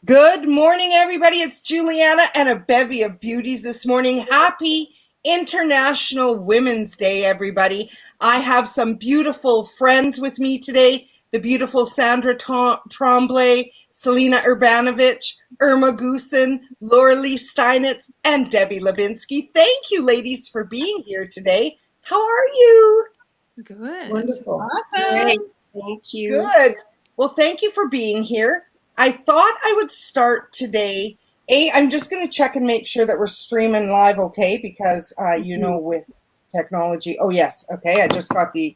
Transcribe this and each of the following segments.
Good morning, everybody. It's Giuliana and a bevy of beauties this morning. Happy International Women's Day, everybody. I have some beautiful friends with me today. The beautiful Sandra Trombley, Selena Urbanovich, Irma Goosen, Laura-Lee Steinitz, and Debbie Levinsky. Thank you, ladies, for being here today. How are you? Good. Wonderful. Awesome. Great. Thank you. Good. Well, thank you for being here. I thought I would start today. I'm just going to check and make sure that we're streaming live okay, because with technology. Oh, yes. Okay. I just got the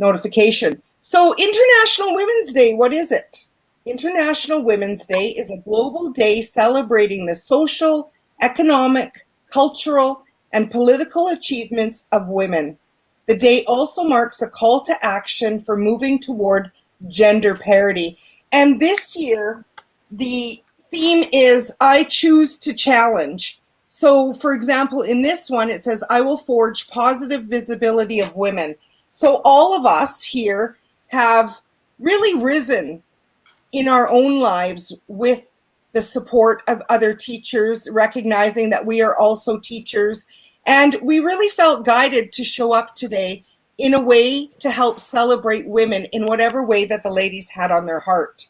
notification. So International Women's Day, what is it? International Women's Day is a global day celebrating the social, economic, cultural, and political achievements of women. The day also marks a call to action for moving toward gender parity. And this year, the theme is I choose to challenge. So, for example, in this one, it says, I will forge positive visibility of women. So all of us here have really risen in our own lives with the support of other teachers, recognizing that we are also teachers. And we really felt guided to show up today in a way to help celebrate women in whatever way that the ladies had on their heart.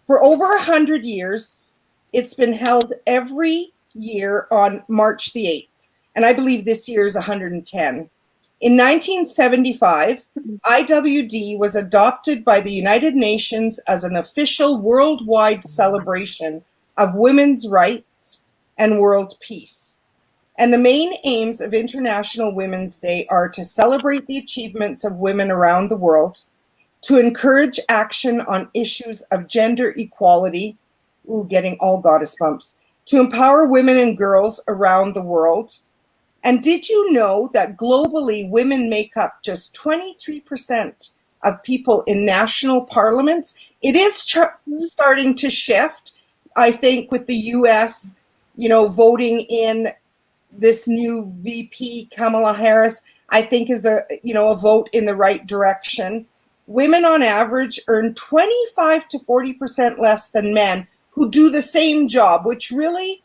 For over 100 years, it's been held every year on March the 8th. And I believe this year is 110. In 1975, IWD was adopted by the United Nations as an official worldwide celebration of women's rights and world peace. And the main aims of International Women's Day are to celebrate the achievements of women around the world, to encourage action on issues of gender equality, getting all goddess bumps, to empower women and girls around the world. And did you know that globally women make up just 23% of people in national parliaments? It is starting to shift, I think, with the US, voting in this new VP, Kamala Harris, I think is a vote in the right direction. Women on average earn 25 to 40% less than men who do the same job, which really,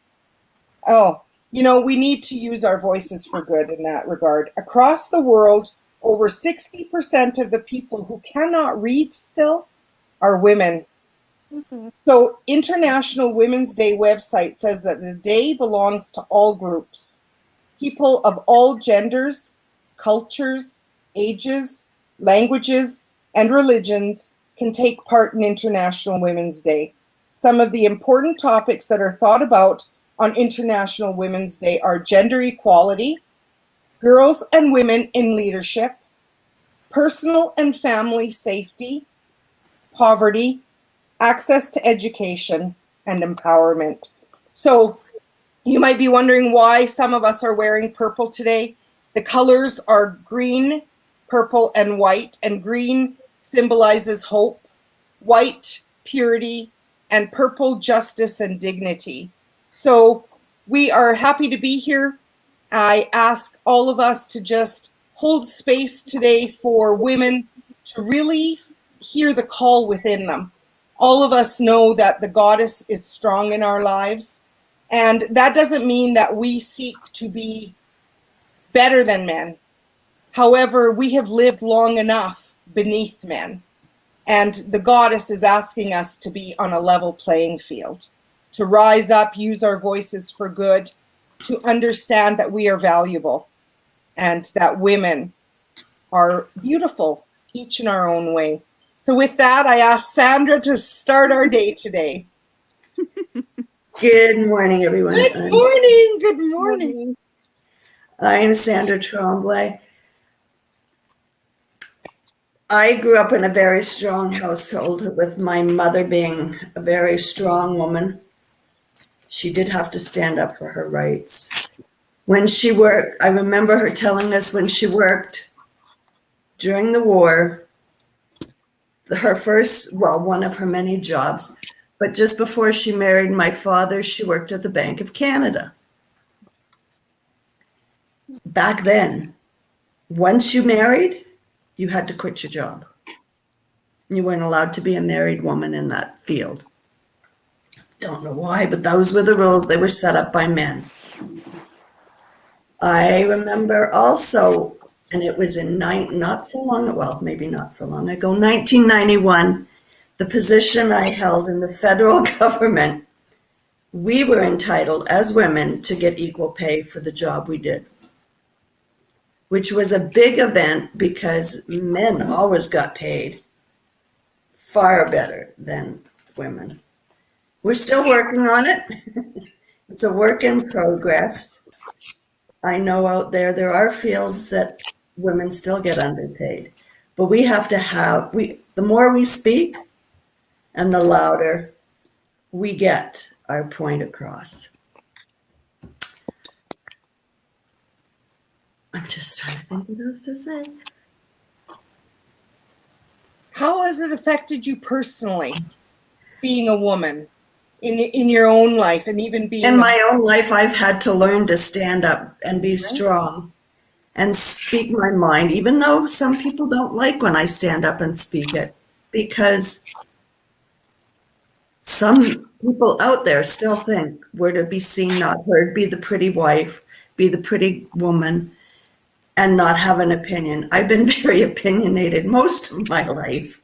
we need to use our voices for good in that regard. Across the world, over 60% of the people who cannot read still are women. Mm-hmm. So International Women's Day website says that the day belongs to all groups. People of all genders, cultures, ages, languages, and religions can take part in International Women's Day. Some of the important topics that are thought about on International Women's Day are gender equality, girls and women in leadership, personal and family safety, poverty, access to education, and empowerment. So you might be wondering why some of us are wearing purple today. The colors are green, purple, and white, and green symbolizes hope, white, purity, and purple, justice and dignity. So we are happy to be here. I ask all of us to just hold space today for women to really hear the call within them. All of us know that the goddess is strong in our lives. And that doesn't mean that we seek to be better than men. However, we have lived long enough beneath men. And the goddess is asking us to be on a level playing field, to rise up, use our voices for good, to understand that we are valuable and that women are beautiful, each in our own way. So with that, I ask Sandra to start our day today. Good morning, everyone. Good morning. Good morning. I am Sandra Trombley. I grew up in a very strong household with my mother being a very strong woman. She did have to stand up for her rights. When she worked, I remember her telling us when she worked during the war, one of her many jobs, but just before she married my father, she worked at the Bank of Canada. Back then, once you married, you had to quit your job. You weren't allowed to be a married woman in that field. Don't know why, but those were the rules. They were set up by men. I remember also, and it was in not so long, well, maybe not so long ago, 1991, the position I held in the federal government, we were entitled as women to get equal pay for the job we did, which was a big event because men always got paid far better than women. We're still working on it. It's a work in progress. I know out there are fields that women still get underpaid, but we have to have, the more we speak and the louder we get our point across. I'm just trying to think what else to say. How has it affected you personally, being a woman in your own life, and even being in my own life? I've had to learn to stand up and be strong and speak my mind, even though some people don't like when I stand up and speak it, because some people out there still think we're to be seen, not heard, be the pretty wife, be the pretty woman, and not have an opinion. I've been very opinionated most of my life.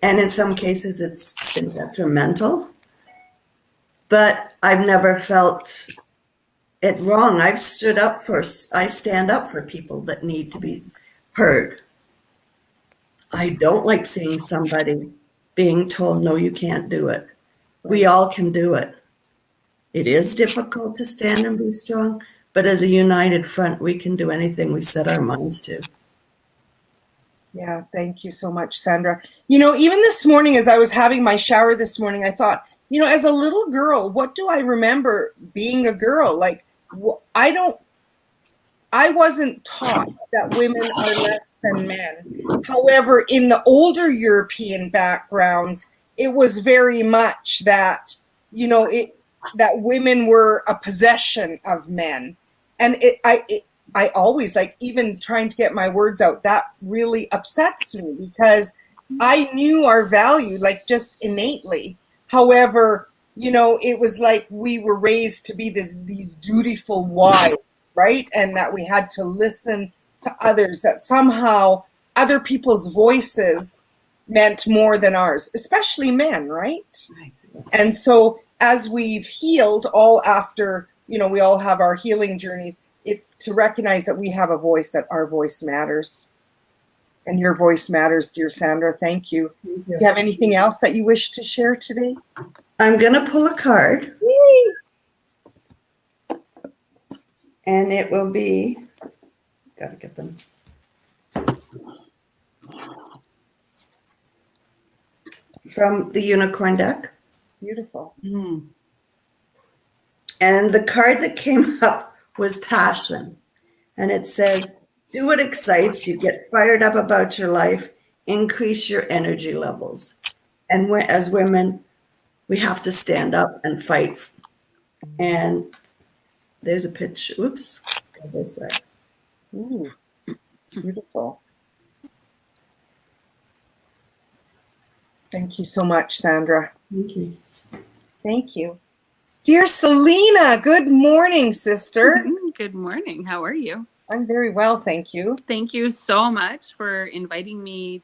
And in some cases, it's been detrimental. But I've never felt it wrong. I stand up for people that need to be heard. I don't like seeing somebody being told, no, you can't do it. We all can do it. It is difficult to stand and be strong, but as a united front, we can do anything we set our minds to. Yeah, thank you so much, Sandra. Even this morning, as I was having my shower this morning, I thought, as a little girl, what do I remember being a girl? Like, I wasn't taught that women are less than men. However, in the older European backgrounds, it was very much that, that women were a possession of men. And I always, like, even trying to get my words out, that really upsets me because I knew our value, like, just innately. However, it was like we were raised to be these dutiful wives, right? And that we had to listen to others, that somehow other people's voices meant more than ours, especially men, right? And so as we've healed all after, we all have our healing journeys, it's to recognize that we have a voice, that our voice matters. And your voice matters, dear Sandra. Thank you. Do you have anything else that you wish to share today? I'm going to pull a card. Yay. And it will be, got to get them. From the Unicorn deck. Beautiful. And the card that came up was passion. And it says, do what excites you, get fired up about your life, increase your energy levels. And as women, we have to stand up and fight. And there's a picture. Oops, go this way. Ooh, beautiful. Thank you so much, Sandra. Thank you. Thank you. Dear Selena, good morning, sister. Good morning. How are you? I'm very well, thank you. Thank you so much for inviting me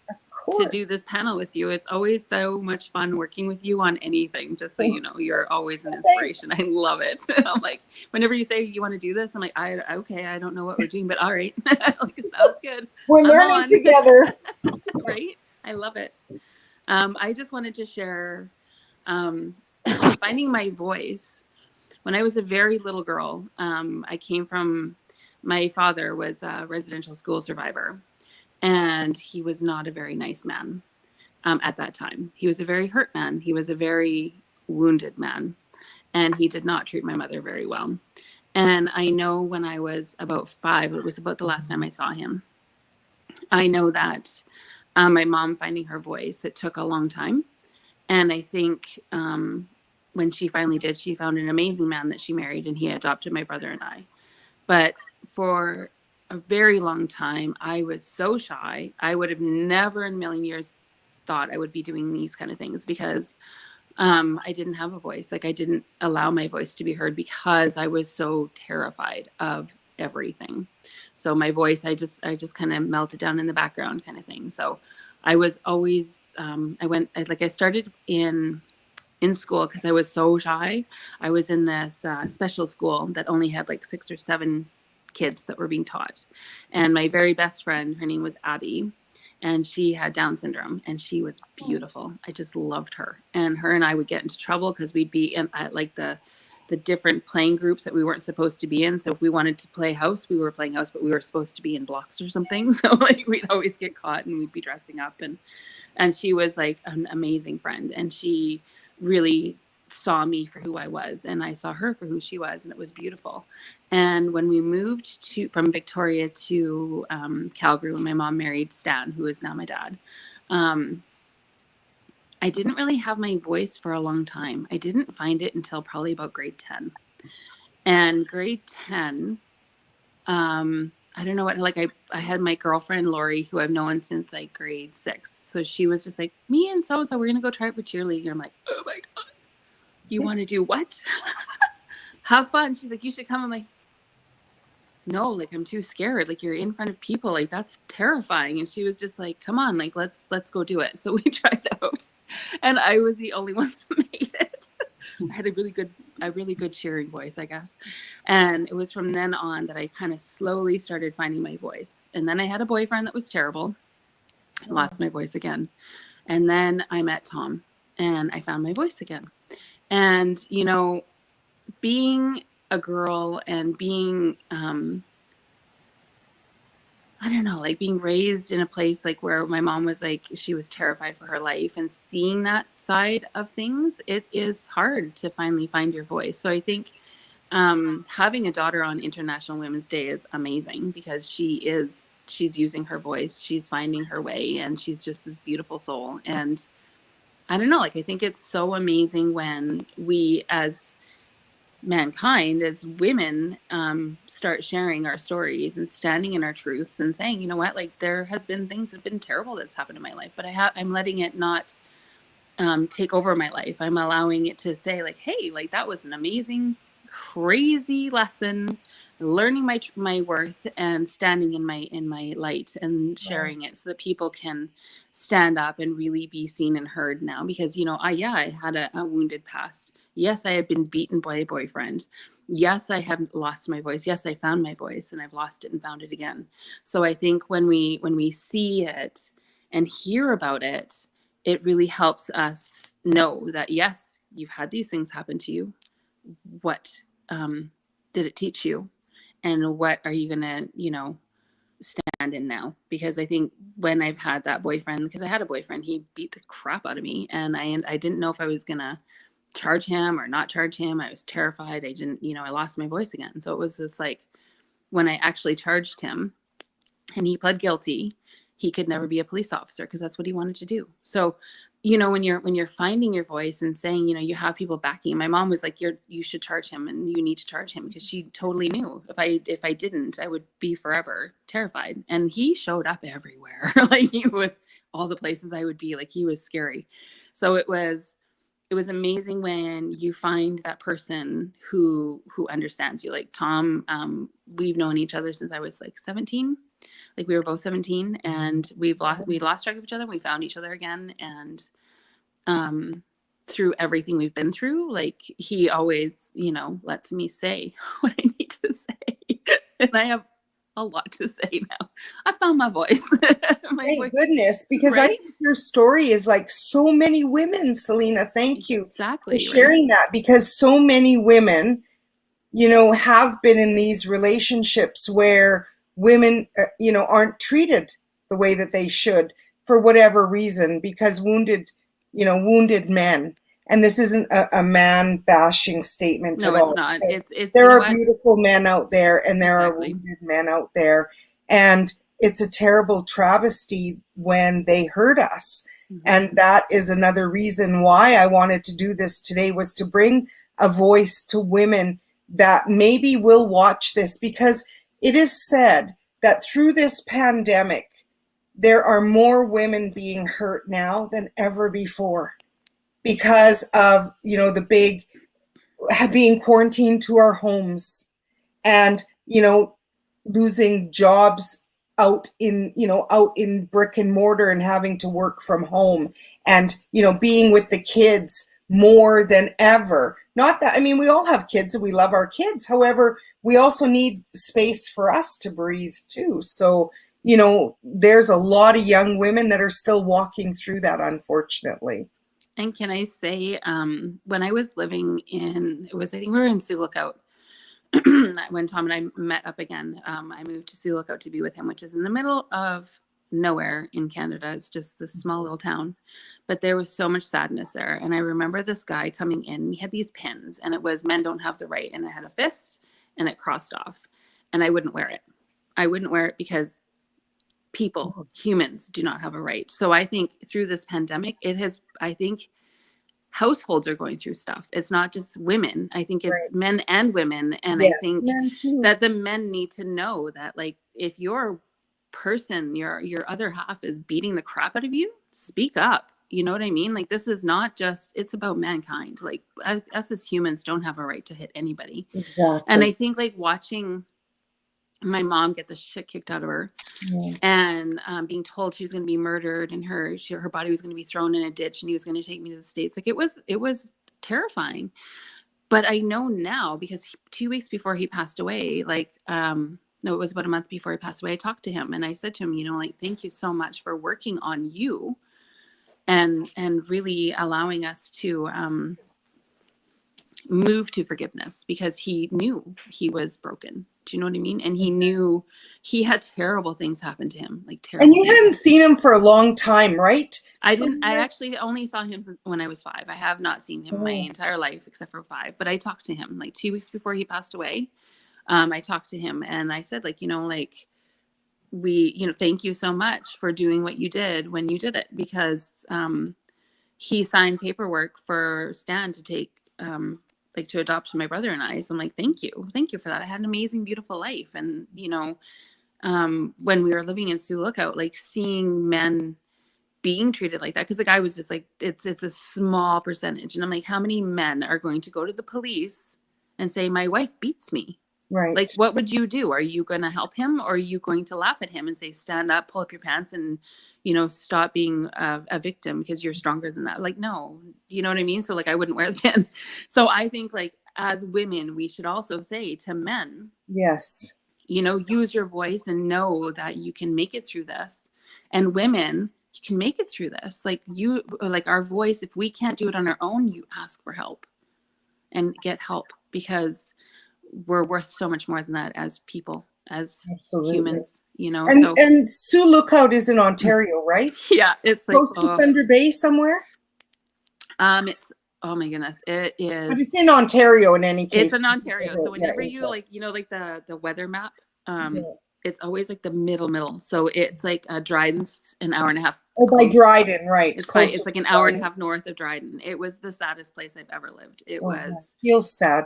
to do this panel with you. It's always so much fun working with you on anything, just so you know. You're always an inspiration. I love it. I'm like, whenever you say you want to do this, I'm like, okay, I don't know what we're doing, but all right. Like, it sounds good. We're learning together. Right? I love it. I just wanted to share finding my voice. When I was a very little girl, my father was a residential school survivor, and he was not a very nice man at that time. He was a very hurt man. He was a very wounded man, and he did not treat my mother very well. And I know when I was about 5, it was about the last time I saw him. I know that my mom finding her voice, it took a long time. And I think when she finally did, she found an amazing man that she married, and he adopted my brother and I. But for a very long time, I was so shy. I would have never in a million years thought I would be doing these kind of things because I didn't have a voice. Like I didn't allow my voice to be heard because I was so terrified of everything. So my voice, I just kind of melted down in the background kind of thing. So I was always, I started in school because I was so shy. I was in this special school that only had like 6 or 7 kids that were being taught. And my very best friend, her name was Abby, and she had Down syndrome, and she was beautiful. I just loved her. And her and I would get into trouble because we'd be in at like the different playing groups that we weren't supposed to be in. So if we wanted to play house, we were playing house, but we were supposed to be in blocks or something. So like we'd always get caught, and we'd be dressing up, and she was like an amazing friend, and she really saw me for who I was, and I saw her for who she was, and it was beautiful. And when we moved from Victoria to Calgary, when my mom married Stan, who is now my dad, I didn't really have my voice for a long time. I didn't find it until probably about grade 10. And grade 10, I don't know what, like I had my girlfriend, Lori, who I've known since like grade 6. So she was just like, me and so-and-so, we're going to go try it for cheerleading. And I'm like, oh my God, you want to do what? Have fun. She's like, you should come. I'm like, no, like I'm too scared. Like you're in front of people. Like that's terrifying. And she was just like, come on, like let's go do it. So we tried out, and I was the only one that made it. I had a really good cheering voice, I guess. And it was from then on that I kind of slowly started finding my voice. And then I had a boyfriend that was terrible. I lost my voice again. And then I met Tom, and I found my voice again. And, you know, being a girl and being, I don't know, like being raised in a place like where my mom was like, she was terrified for her life, and seeing that side of things, it is hard to finally find your voice. So I think having a daughter on International Women's Day is amazing, because she's using her voice, she's finding her way, and she's just this beautiful soul. And I don't know, like I think it's so amazing when we as mankind, as women, start sharing our stories and standing in our truths and saying, you know what, like there has been things that have been terrible that's happened in my life, but I'm letting it not take over my life. I'm allowing it to say like, hey, like that was an amazing, crazy lesson, learning my worth and standing in my light and sharing it so that people can stand up and really be seen and heard now. Because, you know, I had a wounded past. Yes, I had been beaten by a boyfriend. Yes, I have lost my voice. Yes, I found my voice, and I've lost it and found it again. So I think when we see it and hear about it, it really helps us know that, yes, you've had these things happen to you. What did it teach you? And what are you going to, you know, stand in now? Because I think when I've had that boyfriend, because I had a boyfriend, he beat the crap out of me. And I didn't know if I was going to charge him or not charge him. I was terrified. I didn't, you know, I lost my voice again. So it was just like when I actually charged him and he pled guilty, he could never be a police officer because that's what he wanted to do. So, you know, when you're finding your voice and saying, you know, you have people backing. My mom was like, you should charge him, and you need to charge him, because she totally knew if I didn't, I would be forever terrified. And he showed up everywhere. Like he was all the places I would be. Like he was scary. So it was amazing when you find that person who understands you. Like Tom, we've known each other since I was like 17. Like we were both 17, and we lost track of each other. We found each other again. And through everything we've been through, like he always, you know, lets me say what I need to say. And I have a lot to say now. I found my voice. Thank goodness, because right? I think your story is like so many women, Selena. Thank you for sharing that, because so many women, you know, have been in these relationships where women, you know, aren't treated the way that they should for whatever reason, because wounded men. And this isn't a man bashing statement at all. No, it's not. There are beautiful men out there, and there are wounded men out there. And it's a terrible travesty when they hurt us. Mm-hmm. And that is another reason why I wanted to do this today, was to bring a voice to women that maybe will watch this, because it is said that through this pandemic, there are more women being hurt now than ever before. because of, the big being quarantined to our homes and, losing jobs out in brick and mortar and having to work from home and, being with the kids more than ever. Not that, we all have kids and we love our kids. However, we also need space for us to breathe too. So, there's a lot of young women that are still walking through that, unfortunately. And can I say, when I was living I think we were in Sioux Lookout, when Tom and I met up again, I moved to Sioux Lookout to be with him, which is in the middle of nowhere in Canada. It's just this small little town, but there was so much sadness there. And I remember this guy coming in, he had these pins and it was men don't have the right. And it had a fist and it crossed off, and I wouldn't wear it. I wouldn't wear it because humans do not have a right. So I think through this pandemic, I think households are going through stuff. It's not just women. I think it's men and women. And I think that the men need to know that, like, if your person, your other half is beating the crap out of you, speak up. You know what I mean? Like, this is not just, it's about mankind. Like, us as humans don't have a right to hit anybody. Exactly. And I think, like, watching my mom get the shit kicked out of her and being told she was going to be murdered and her body was going to be thrown in a ditch and he was going to take me to the States. Like, it was terrifying. But I know now, because 2 weeks before he passed away, no, it was about a month before he passed away, I talked to him and I said to him, thank you so much for working on you and really allowing us to move to forgiveness, because he knew he was broken. Do you know what I mean? And he knew he had terrible things happen to him, like terrible. And you hadn't seen him for a long time, right? I actually only saw him when I was 5. I have not seen him my entire life except for 5. But I talked to him 2 weeks before he passed away. I talked to him and I said, thank you so much for doing what you did when you did it, because he signed paperwork for Stan to take to adopt my brother and I. So I'm like, thank you for that. I had an amazing, beautiful life. And, when we were living in Sioux Lookout, seeing men being treated like that, because the guy was just it's a small percentage. And I'm like, how many men are going to go to the police and say, my wife beats me? Right. What would you do? Are you going to help him, or are you going to laugh at him and say, stand up, pull up your pants and, stop being a victim because you're stronger than that? No, you know what I mean? So I wouldn't wear the pin. So I think as women, we should also say to men, yes, use your voice and know that you can make it through this. And women, you can make it through this. Our voice, if we can't do it on our own, you ask for help and get help, because we're worth so much more than that as people, as humans, And Sioux Lookout is in Ontario, right? Yeah, it's close to Thunder Bay somewhere. It's, oh my goodness, it is. But it's in Ontario in any case. It's in Ontario. So whenever you the weather map, it's always the middle. So it's Dryden's an hour and a half. Oh, by Dryden, right? It's an hour and a half north of Dryden. It was the saddest place I've ever lived. It was. Feels sad.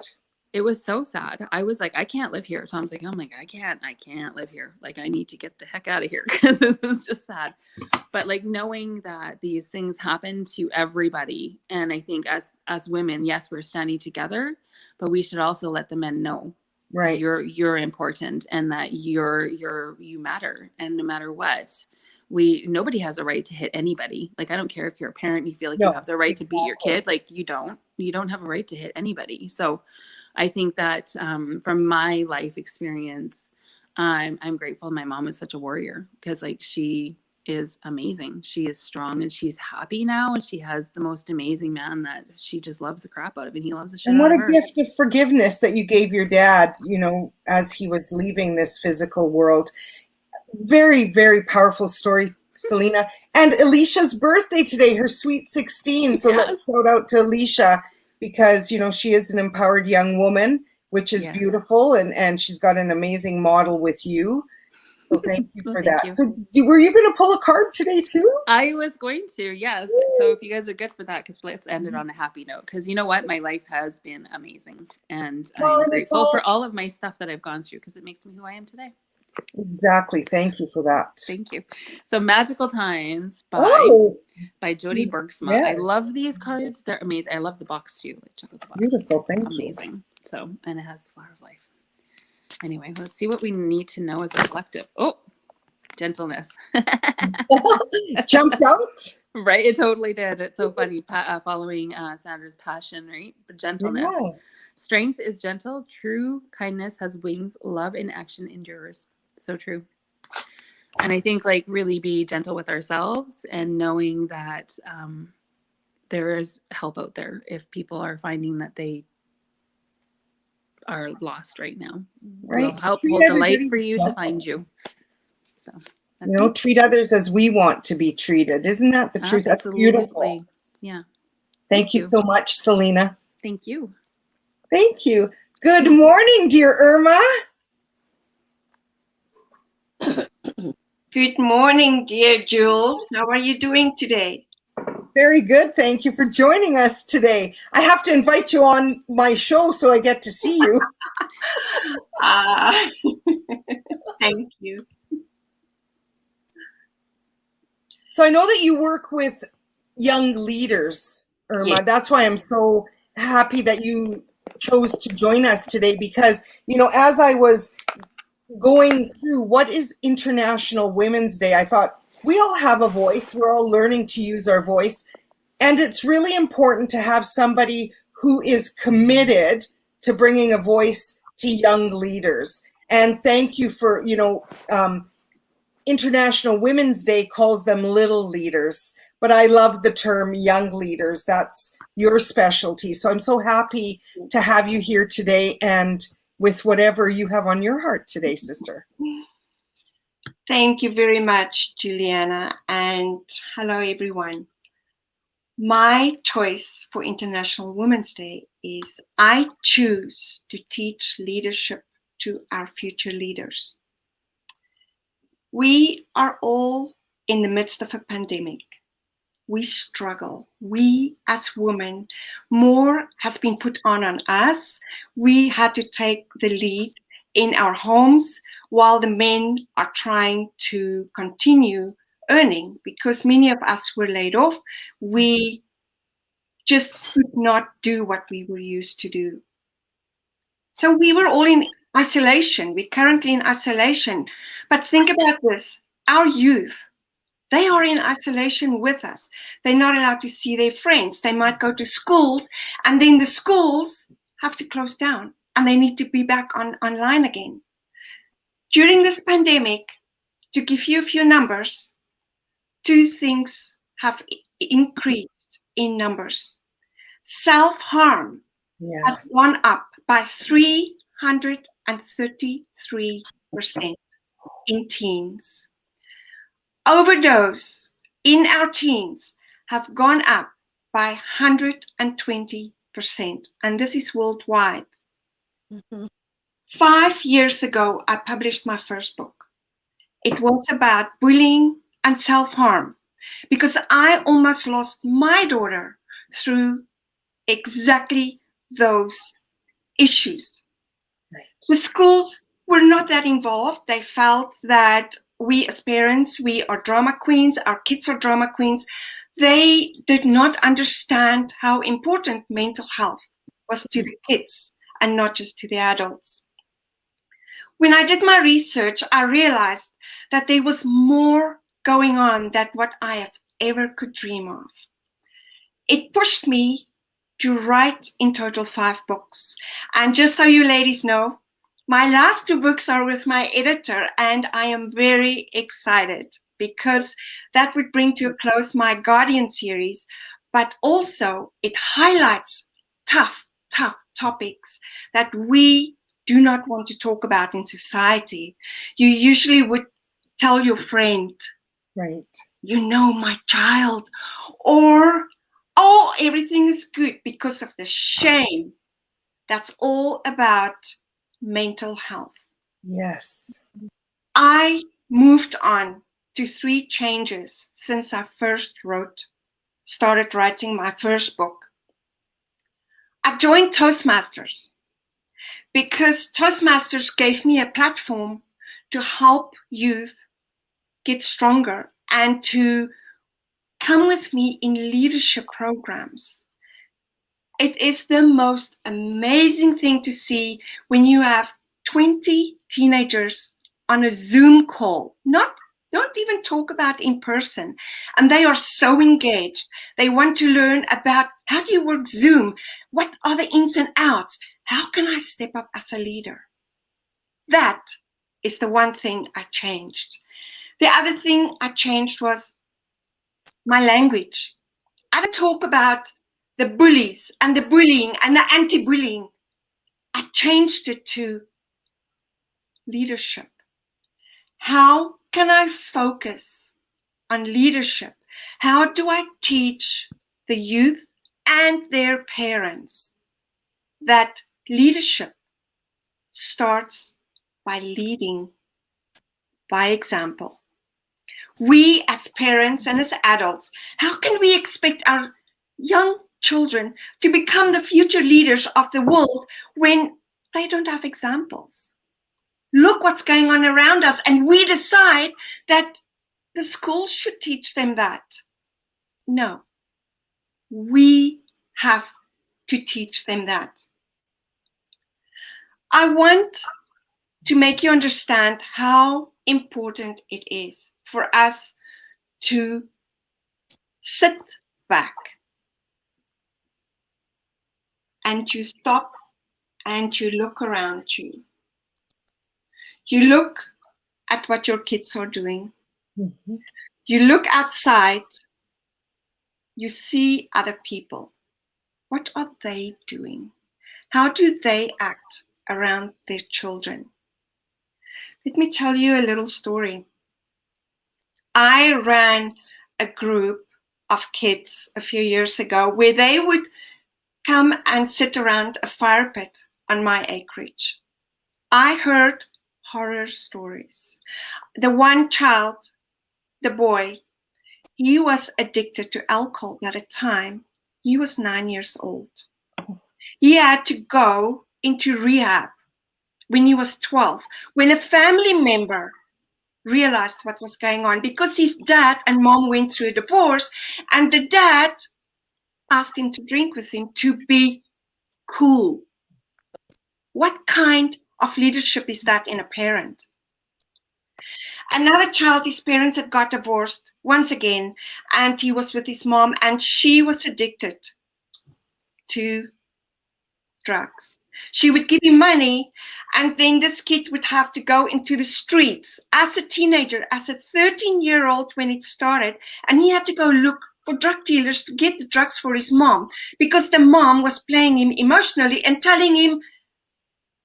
It was so sad. I was I can't live here. Tom's like, oh my God, I can't live here. I need to get the heck out of here, because this is just sad. But knowing that these things happen to everybody. And I think as women, yes, we're standing together, but we should also let the men know, right, you're important and that you matter. And no matter what, nobody has a right to hit anybody. I don't care if you're a parent, you feel you have the right to beat your kid. You don't have a right to hit anybody. So I think that from my life experience, I'm grateful my mom was such a warrior, because she is amazing. She is strong and she's happy now, and she has the most amazing man that she just loves the crap out of, and he loves the shit out of her. And what a gift of forgiveness that you gave your dad, as he was leaving this physical world. Very, very powerful story, Selena. And Alicia's birthday today, her sweet 16. So let's shout out to Alicia, because, she is an empowered young woman, which is beautiful. And she's got an amazing model with you. So thank you for that. You. So were you going to pull a card today too? I was going to, yes. So if you guys are good for that, because let's end it on a happy note. Because you know what? My life has been amazing. And I'm grateful for all of my stuff that I've gone through, because it makes me who I am today. Exactly. Thank you for that. Thank you. So Magical Times Oh, by Jody Bergsma. yeah. I love these cards. They're amazing. I love the box too. Like, check out the box. Beautiful. Thank you. Amazing. So, and it has the Flower of Life. Anyway, let's see what we need to know as a collective. Oh, gentleness. Jumped out? Right? It totally did. It's so funny following Sandra's passion, right? But gentleness. Yeah. Strength is gentle. True kindness has wings. Love in action endures. So true. And I think like really be gentle with ourselves and knowing that there is help out there if people are finding that they are lost right now. Right. We'll help Treat hold the light everybody for you gentle. to find you. So that's You know, it. treat others as we want to be treated. Isn't that the truth? That's beautiful. Absolutely. Yeah. Thank you so much, Selena. Thank you. Thank you. Good morning, dear Irma. Good morning, dear Jules. How are you doing today? Very good. Thank you for joining us today. I have to invite you on my show so I get to see you. Thank you. So I know that you work with young leaders, Irma. Yes. That's why I'm so happy that you chose to join us today because, you know, as I was going through what is International Women's Day, I thought we all have a voice. We're all learning to use our voice. And it's really important to have somebody who is committed to bringing a voice to young leaders. And thank you for, you know, International Women's Day calls them little leaders, but I love the term young leaders. That's your specialty. So I'm so happy to have you here today and with whatever you have on your heart today, sister. Thank you very much, Giuliana, and hello, everyone. My choice for International Women's Day is I choose to teach leadership to our future leaders. We are all in the midst of a pandemic. We struggle. We as women, more has been put on us. We had to take the lead in our homes while the men are trying to continue earning because many of us were laid off. We just could not do what we were used to do. So we were all in isolation. We're currently in isolation. But think about this. Our youth, they are in isolation with us. They're not allowed to see their friends. They might go to schools, and then the schools have to close down, and they need to be back online again. During this pandemic, to give you a few numbers, two things have increased in numbers. Self-harm has gone up by 333% in teens. Overdose in our teens have gone up by 120%, and this is worldwide. 5 years ago, I published my first book. It was about bullying and self-harm because I almost lost my daughter through exactly those issues. Right. The schools were not that involved. They felt that we as parents, we are drama queens, our kids are drama queens. They did not understand how important mental health was to the kids and not just to the adults. When I did my research, I realized that there was more going on than what I have ever could dream of. It pushed me to write in total 5 books. And just so you ladies know, my last 2 books are with my editor, and I am very excited because that would bring to a close my Guardian series, but also it highlights tough topics that we do not want to talk about in society. You usually would tell your friend, right, you know, my child, or, oh, everything is good because of the shame. That's all about mental health. Yes. I moved on to 3 changes since I first started writing my first book. I joined Toastmasters because Toastmasters gave me a platform to help youth get stronger and to come with me in leadership programs. It is the most amazing thing to see when you have 20 teenagers on a Zoom call, don't even talk about in person. And they are so engaged. They want to learn about how do you work Zoom? What are the ins and outs? How can I step up as a leader? That is the one thing I changed. The other thing I changed was my language. I don't talk about the bullies and the bullying and the anti-bullying. I changed it to leadership. How can I focus on leadership? How do I teach the youth and their parents that leadership starts by leading by example? We as parents and as adults, how can we expect our young children to become the future leaders of the world when they don't have examples? Look what's going on around us, and we decide that the schools should teach them that. No, we have to teach them that. I want to make you understand how important it is for us to sit back and you stop and you look around you. You look at what your kids are doing. Mm-hmm. You look outside. You see other people. What are they doing? How do they act around their children? Let me tell you a little story. I ran a group of kids a few years ago where they would come and sit around a fire pit on my acreage. I heard horror stories. The one child, the boy, he was addicted to alcohol by the time he was 9 years old. He had to go into rehab when he was 12, when a family member realized what was going on because his dad and mom went through a divorce, and the dad asked him to drink with him to be cool. What kind of leadership is that in a parent? Another child, his parents had got divorced once again, and he was with his mom, and she was addicted to drugs. She would give him money, and then this kid would have to go into the streets as a teenager, as a 13-year-old when it started, and he had to go look for drug dealers to get the drugs for his mom because the mom was playing him emotionally and telling him,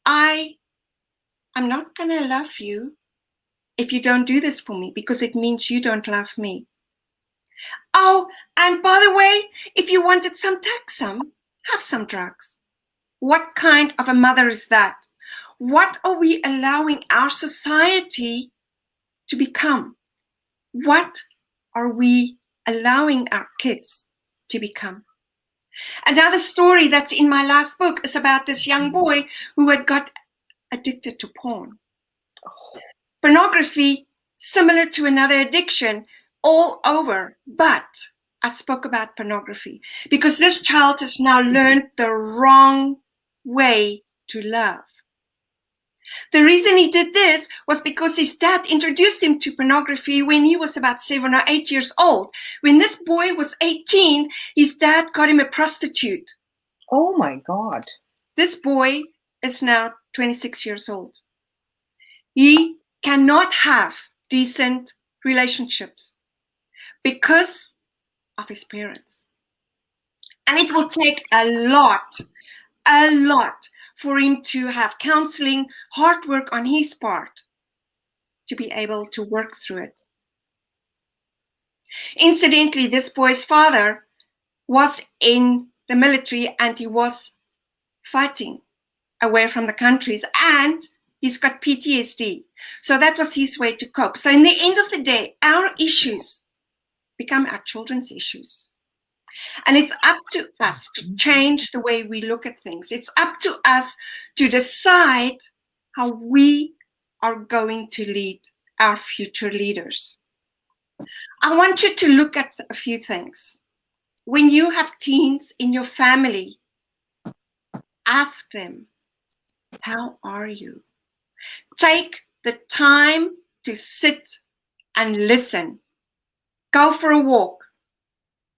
I'm not going to love you if you don't do this for me because it means you don't love me. Oh, and by the way, if you wanted some, take some, have some drugs. What kind of a mother is that? What are we allowing our society to become? What are we allowing our kids to become? Another story that's in my last book is about this young boy who had got addicted to porn. Pornography, similar to another addiction, all over, but I spoke about pornography because this child has now learned the wrong way to love. The reason he did this was because his dad introduced him to pornography when he was about 7 or 8 years old. When this boy was 18, his dad got him a prostitute. Oh my God. This boy is now 26 years old. He cannot have decent relationships because of his parents. And it will take a lot for him to have counseling, hard work on his part to be able to work through it. Incidentally, this boy's father was in the military and he was fighting away from the countries, and he's got PTSD. So that was his way to cope. So in the end of the day, our issues become our children's issues. And it's up to us to change the way we look at things. It's up to us to decide how we are going to lead our future leaders. I want you to look at a few things. When you have teens in your family, ask them, how are you? Take the time to sit and listen. Go for a walk.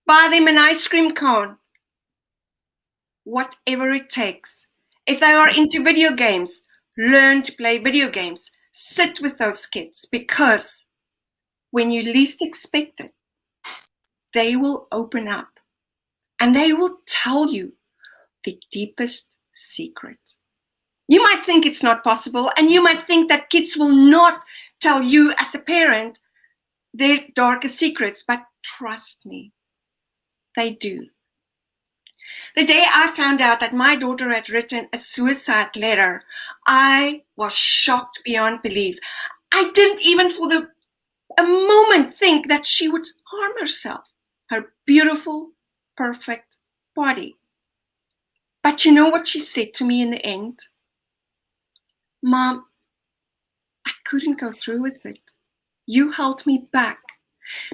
Buy them an ice cream cone. Whatever it takes. If they are into video games, learn to play video games. Sit with those kids, because when you least expect it, they will open up and they will tell you the deepest secret. You might think it's not possible, and you might think that kids will not tell you as a parent their darkest secrets, but trust me, they do. The day I found out that my daughter had written a suicide letter, I was shocked beyond belief. I didn't even for a moment think that she would harm herself, her beautiful, perfect body. But you know what she said to me in the end? Mom, I couldn't go through with it. You held me back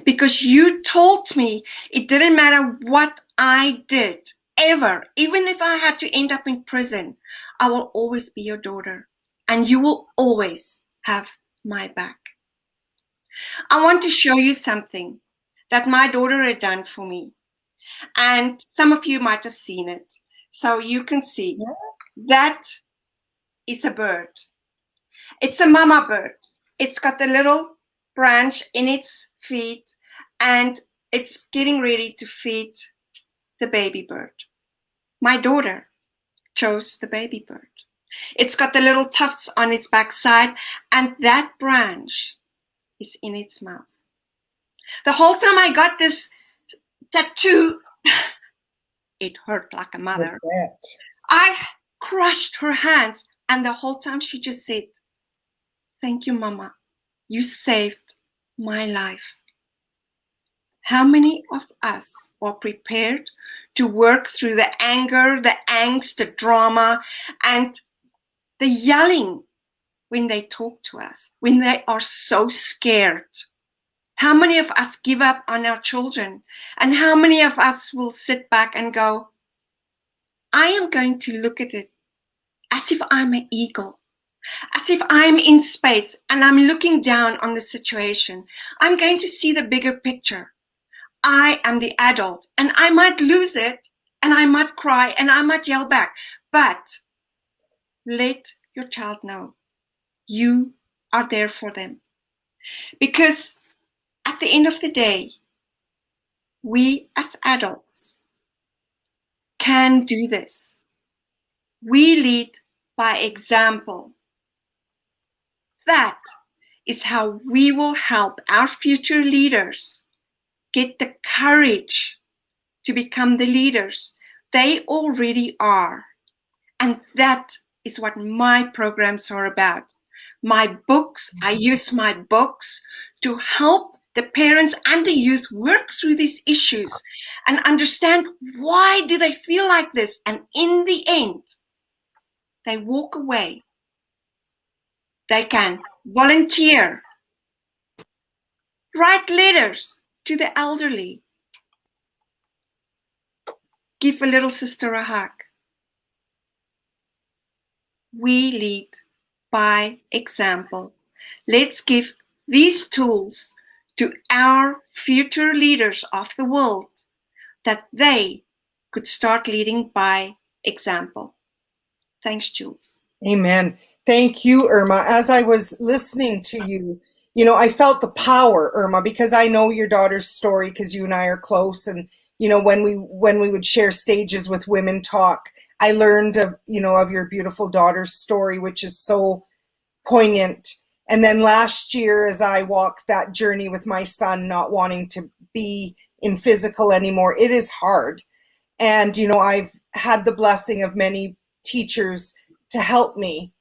because you told me it didn't matter what I did, ever, even if I had to end up in prison, I will always be your daughter and you will always have my back. I want to show you something that my daughter had done for me. And some of you might have seen it. So you can see that is a bird. It's a mama bird. It's got the little branch in its feet and it's getting ready to feed the baby bird. My daughter chose the baby bird. It's got the little tufts on its backside and that branch is in its mouth. The whole time I got this tattoo, it hurt like a mother. I crushed her hands and the whole time she just said, thank you, Mama. You saved my life. How many of us are prepared to work through the anger, the angst, the drama, and the yelling when they talk to us, when they are so scared? How many of us give up on our children? And how many of us will sit back and go, I am going to look at it as if I'm an eagle, as if I'm in space and I'm looking down on the situation. I'm going to see the bigger picture. I am the adult and I might lose it and I might cry and I might yell back, but let your child know you are there for them. Because at the end of the day, we as adults can do this. We lead by example. That is how we will help our future leaders get the courage to become the leaders they already are. And that is what my programs are about. My books, I use my books to help the parents and the youth work through these issues and understand why do they feel like this. And in the end, they walk away. They can volunteer, write letters to the elderly, give a little sister a hug. We lead by example. Let's give these tools to our future leaders of the world that they could start leading by example. Thanks, Jules. Amen. Thank you, Irma. As I was listening to you, I felt the power, Irma, because I know your daughter's story because you and I are close. And, when we would share stages with Women Talk, I learned of your beautiful daughter's story, which is so poignant. And then last year, as I walked that journey with my son, not wanting to be in physical anymore, it is hard. And, I've had the blessing of many teachers to help me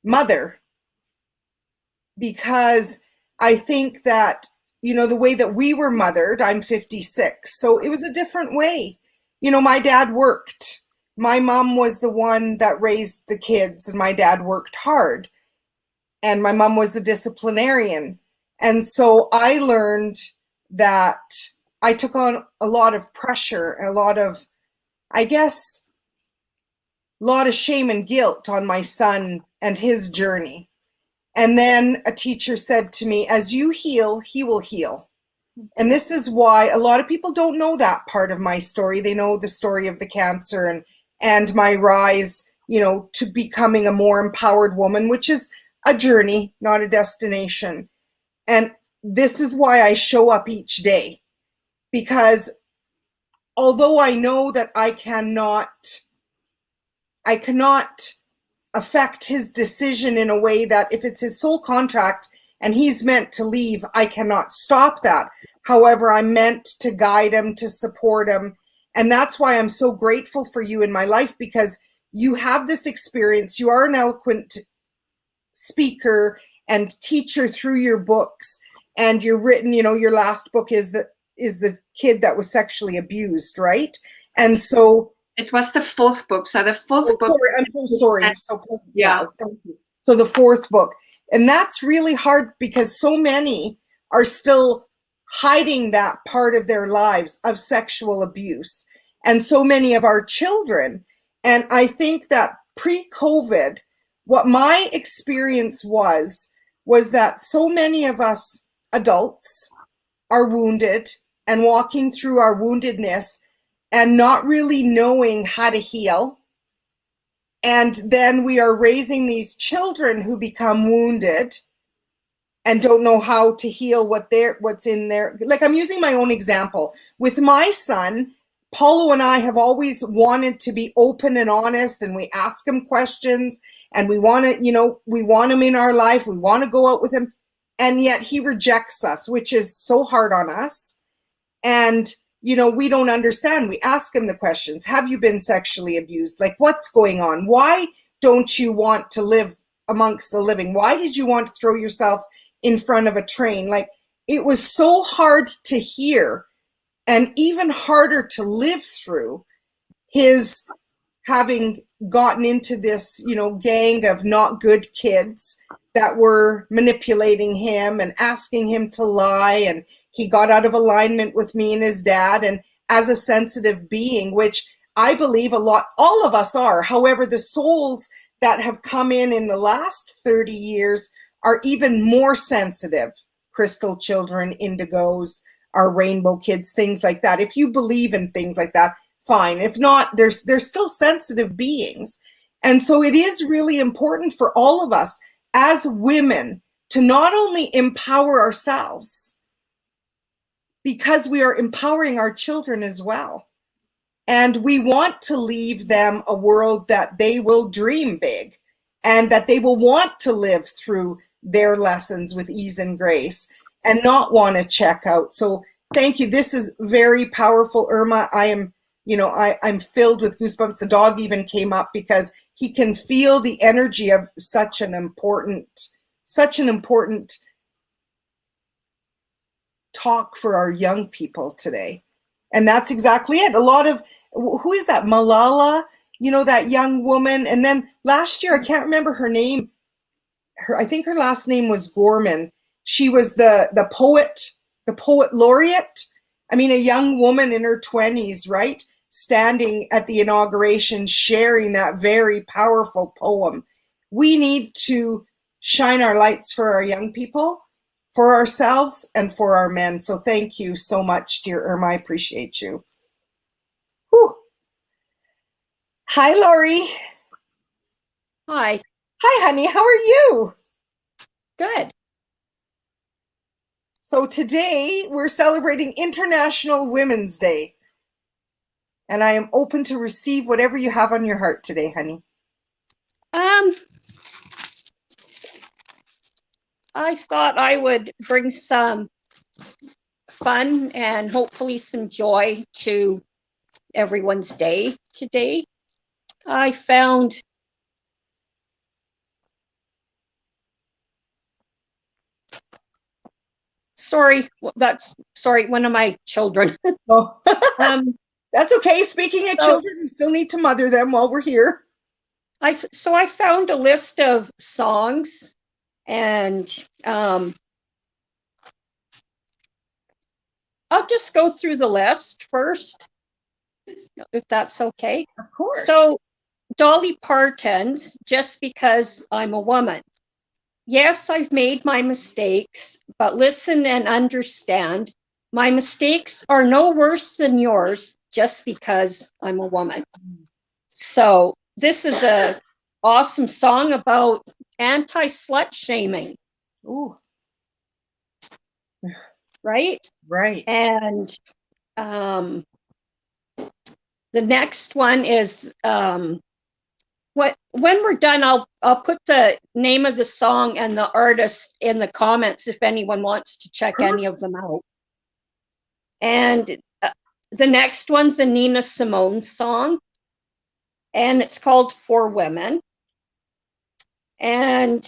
mother, because I think that, the way that we were mothered, I'm 56, so it was a different way. My dad worked. My mom was the one that raised the kids and my dad worked hard. and my mom was the disciplinarian. And so I learned that I took on a lot of pressure and a lot of, I guess, a lot of shame and guilt on my son and his journey. And then a teacher said to me, as you heal, he will heal. And this is why a lot of people don't know that part of my story. They know the story of the cancer and my rise, to becoming a more empowered woman, which is a journey, not a destination. And this is why I show up each day, because although I know that I cannot affect his decision in a way that if it's his sole contract and he's meant to leave, I cannot stop that. However, I'm meant to guide him, to support him. And that's why I'm so grateful for you in my life, because you have this experience. You are an eloquent speaker and teacher through your books. And you're written, your last book is the kid that was sexually abused, right? And so it was the fourth book. So the fourth book. Sorry, I'm so sorry. Yeah. Thank you. So the fourth book. And that's really hard because so many are still hiding that part of their lives of sexual abuse. And so many of our children. And I think that pre-COVID, what my experience was that so many of us adults are wounded and walking through our woundedness and not really knowing how to heal. And then we are raising these children who become wounded and don't know how to heal what's in there. Like, I'm using my own example. With my son, Paulo and I have always wanted to be open and honest, and we ask him questions, and we want to, we want him in our life. We want to go out with him. And yet he rejects us, which is so hard on us. And we don't understand. We ask him the questions. Have you been sexually abused? Like, what's going on? Why don't you want to live amongst the living? Why did you want to throw yourself in front of a train? Like, it was so hard to hear and even harder to live through his having gotten into this, gang of not good kids that were manipulating him and asking him to lie, and he got out of alignment with me and his dad. And as a sensitive being, which I believe all of us are, however, the souls that have come in the last 30 years are even more sensitive. Crystal children, indigos, our rainbow kids, things like that. If you believe in things like that, fine. If not, they're still sensitive beings. And so it is really important for all of us as women to not only empower ourselves, because we are empowering our children as well. And we want to leave them a world that they will dream big and that they will want to live through their lessons with ease and grace and not want to check out. So thank you. This is very powerful, Irma. I am, I'm filled with goosebumps. The dog even came up because he can feel the energy of such an important talk for our young people today. And that's exactly it. A lot of, who is that? Malala, that young woman. And then last year, I can't remember her name. I think her last name was Gorman. She was the poet laureate. I mean, a young woman in her 20s, right? Standing at the inauguration, sharing that very powerful poem. We need to shine our lights for our young people, for ourselves, and for our men. So thank you so much, dear Irma. I appreciate you. Whew. Hi, Lori. Hi. Hi, honey. How are you? Good. So today we're celebrating International Women's Day. And I am open to receive whatever you have on your heart today, honey. I thought I would bring some fun and hopefully some joy to everyone's day today. I found one of my children. Oh. That's okay. Speaking of children, we still need to mother them while we're here. I found a list of songs And I'll just go through the list first, if that's okay. Of course. So Dolly Parton's Just Because I'm a Woman. Yes, I've made my mistakes, but listen and understand. My mistakes are no worse than yours just because I'm a woman. So this is a awesome song about anti-slut shaming. Ooh. Right? Right. And the next one is when we're done, I'll put the name of the song and the artist in the comments if anyone wants to check any of them out. And the next one's a Nina Simone song, and it's called For Women. And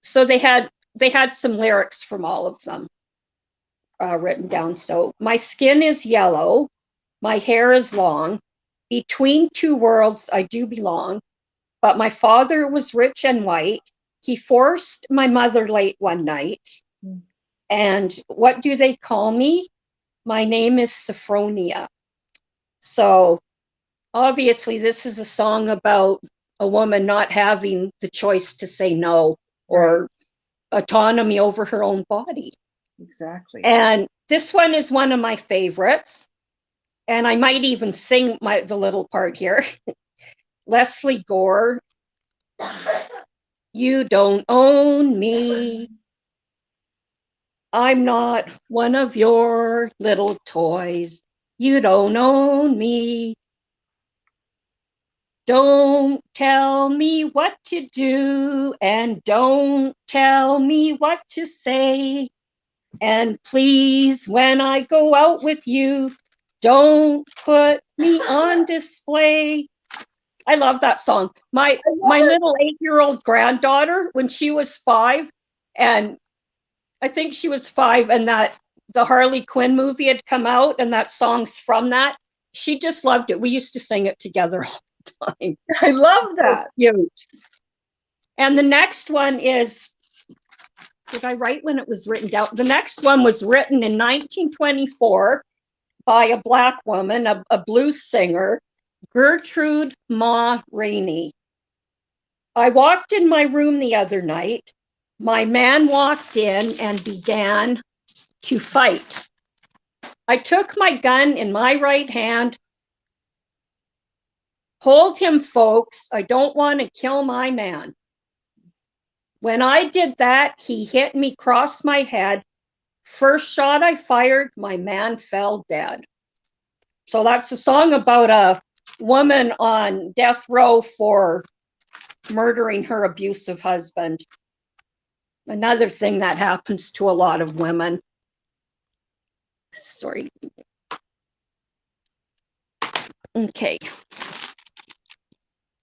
so they had some lyrics from all of them written down. So my skin is yellow, my hair is long, between two worlds I do belong, but my father was rich and white. He forced my mother late one night. And what do they call me? My name is Sophronia. So obviously this is a song about a woman not having the choice to say no or autonomy over her own body. Exactly. And this one is one of my favorites. And I might even sing the little part here. Leslie Gore, you don't own me. I'm not one of your little toys. You don't own me. Don't tell me what to do, and don't tell me what to say. And please, when I go out with you, don't put me on display. I love that song. My little 8-year-old granddaughter, when she was 5, and I think she was 5, and that the Harley Quinn movie had come out, and that song's from that. She just loved it. We used to sing it together all the time. I love that. Cute. And the next one is, did I write when it was written down? The next one was written in 1924 by a Black woman, a blues singer, Gertrude Ma Rainey. I walked in my room the other night. My man walked in and began to fight. I took my gun in my right hand. Hold him, folks. I don't want to kill my man. When I did that, he hit me across my head. First shot I fired, my man fell dead. So that's a song about a woman on death row for murdering her abusive husband. Another thing that happens to a lot of women. Sorry. Okay.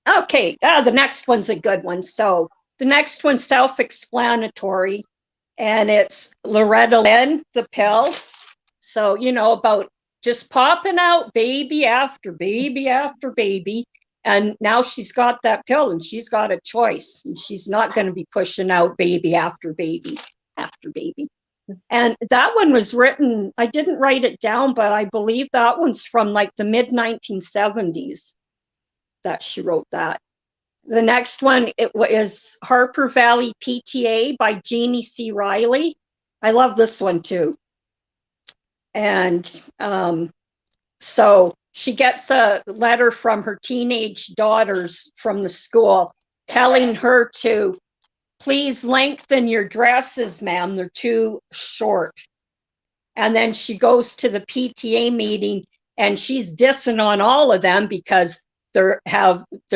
Okay, the next one's a good one. So the next one's self-explanatory, and it's Loretta Lynn, the pill. So, you know, about just popping out baby after baby after baby. And now she's got that pill and she's got a choice. And she's not going to be pushing out baby after baby after baby. And that one was written, I didn't write it down, but I believe that one's from like the mid-1970s that she wrote that. The next one, it is Harper Valley PTA by Jeannie C. Riley. I love this one too. And so she gets a letter from her teenage daughters from the school telling her to please lengthen your dresses, ma'am. They're too short. And then she goes to the PTA meeting and she's dissing on all of them because they're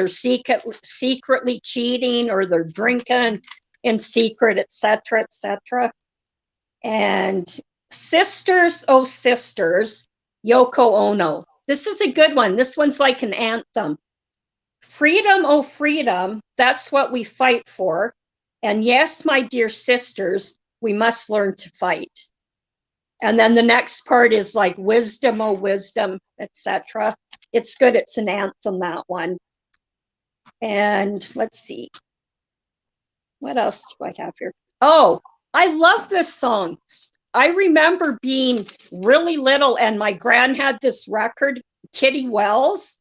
secretly cheating or they're drinking in secret, etc., etc. And Sisters, Oh Sisters, Yoko Ono. This is a good one. This one's like an anthem. Freedom, oh freedom, that's what we fight for. And yes, my dear sisters, we must learn to fight. And then the next part is like wisdom, oh wisdom, etc. It's good. It's an anthem, that one. And let's see. What else do I have here? Oh, I love this song. I remember being really little and my gran had this record, Kitty Wells.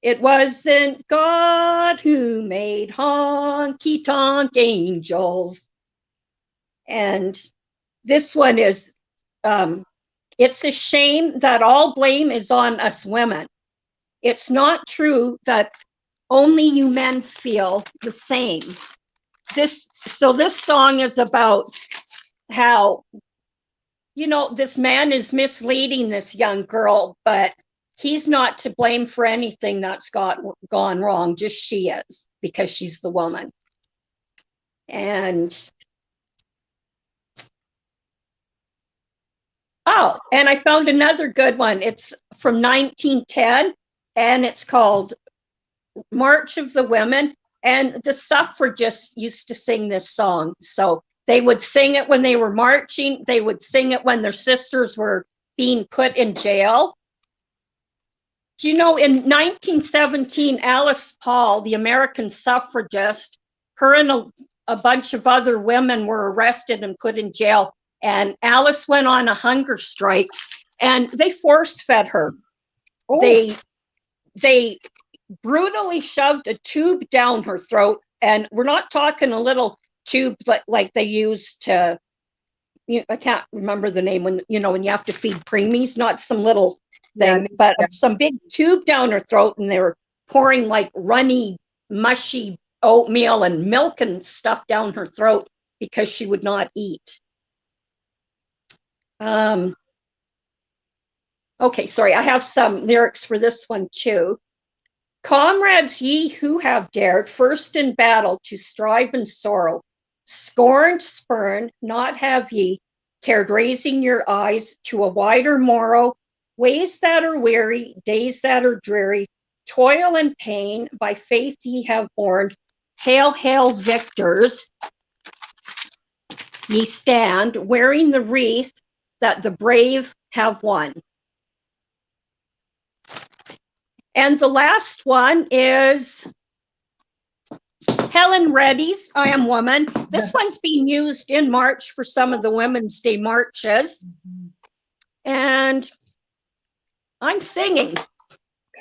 It wasn't God who made honky tonk angels. And this one is, it's a shame that all blame is on us women. It's not true that only you men feel the same. This song is about how, you know, this man is misleading this young girl, but he's not to blame for anything that's gone wrong. Just she is, because she's the woman. And oh, and I found another good one. It's from 1910, and it's called March of the Women. And the suffragists used to sing this song. So they would sing it when they were marching. They would sing it when their sisters were being put in jail. Do you know, in 1917, Alice Paul, the American suffragist, her and a bunch of other women were arrested and put in jail. And Alice went on a hunger strike, and they force-fed her. Oh. They brutally shoved a tube down her throat, and we're not talking a little tube like they used to, I can't remember the name, when you have to feed preemies, not some little thing, but some big tube down her throat, and they were pouring like runny, mushy oatmeal and milk and stuff down her throat because she would not eat. Okay, sorry, I have some lyrics for this one too. Comrades, ye who have dared first in battle to strive in sorrow, scorned, spurned, not have ye cared raising your eyes to a wider morrow, ways that are weary, days that are dreary, toil and pain, by faith ye have borne. Hail, hail, victors, ye stand, wearing the wreath that the brave have won. And the last one is Helen Reddy's I Am Woman. This one's being used in March for some of the Women's Day marches. And I'm singing.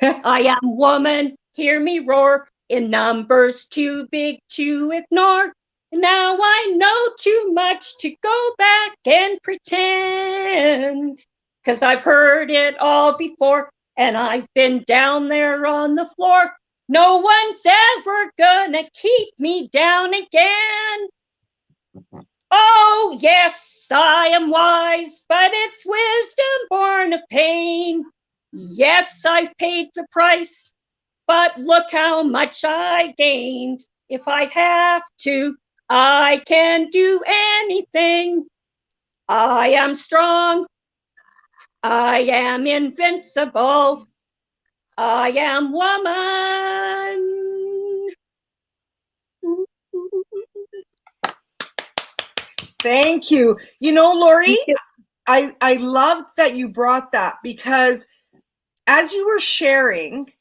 I am woman, hear me roar, in numbers too big to ignore. Now I know too much to go back and pretend, 'cause I've heard it all before. And I've been down there on the floor. No one's ever gonna keep me down again. Oh, yes, I am wise, but it's wisdom born of pain. Yes, I've paid the price, but look how much I gained. If I have to, I can do anything. I am strong. I am invincible. I am woman. Thank you. You know, Lori, I loved that you brought that, because as you were sharing,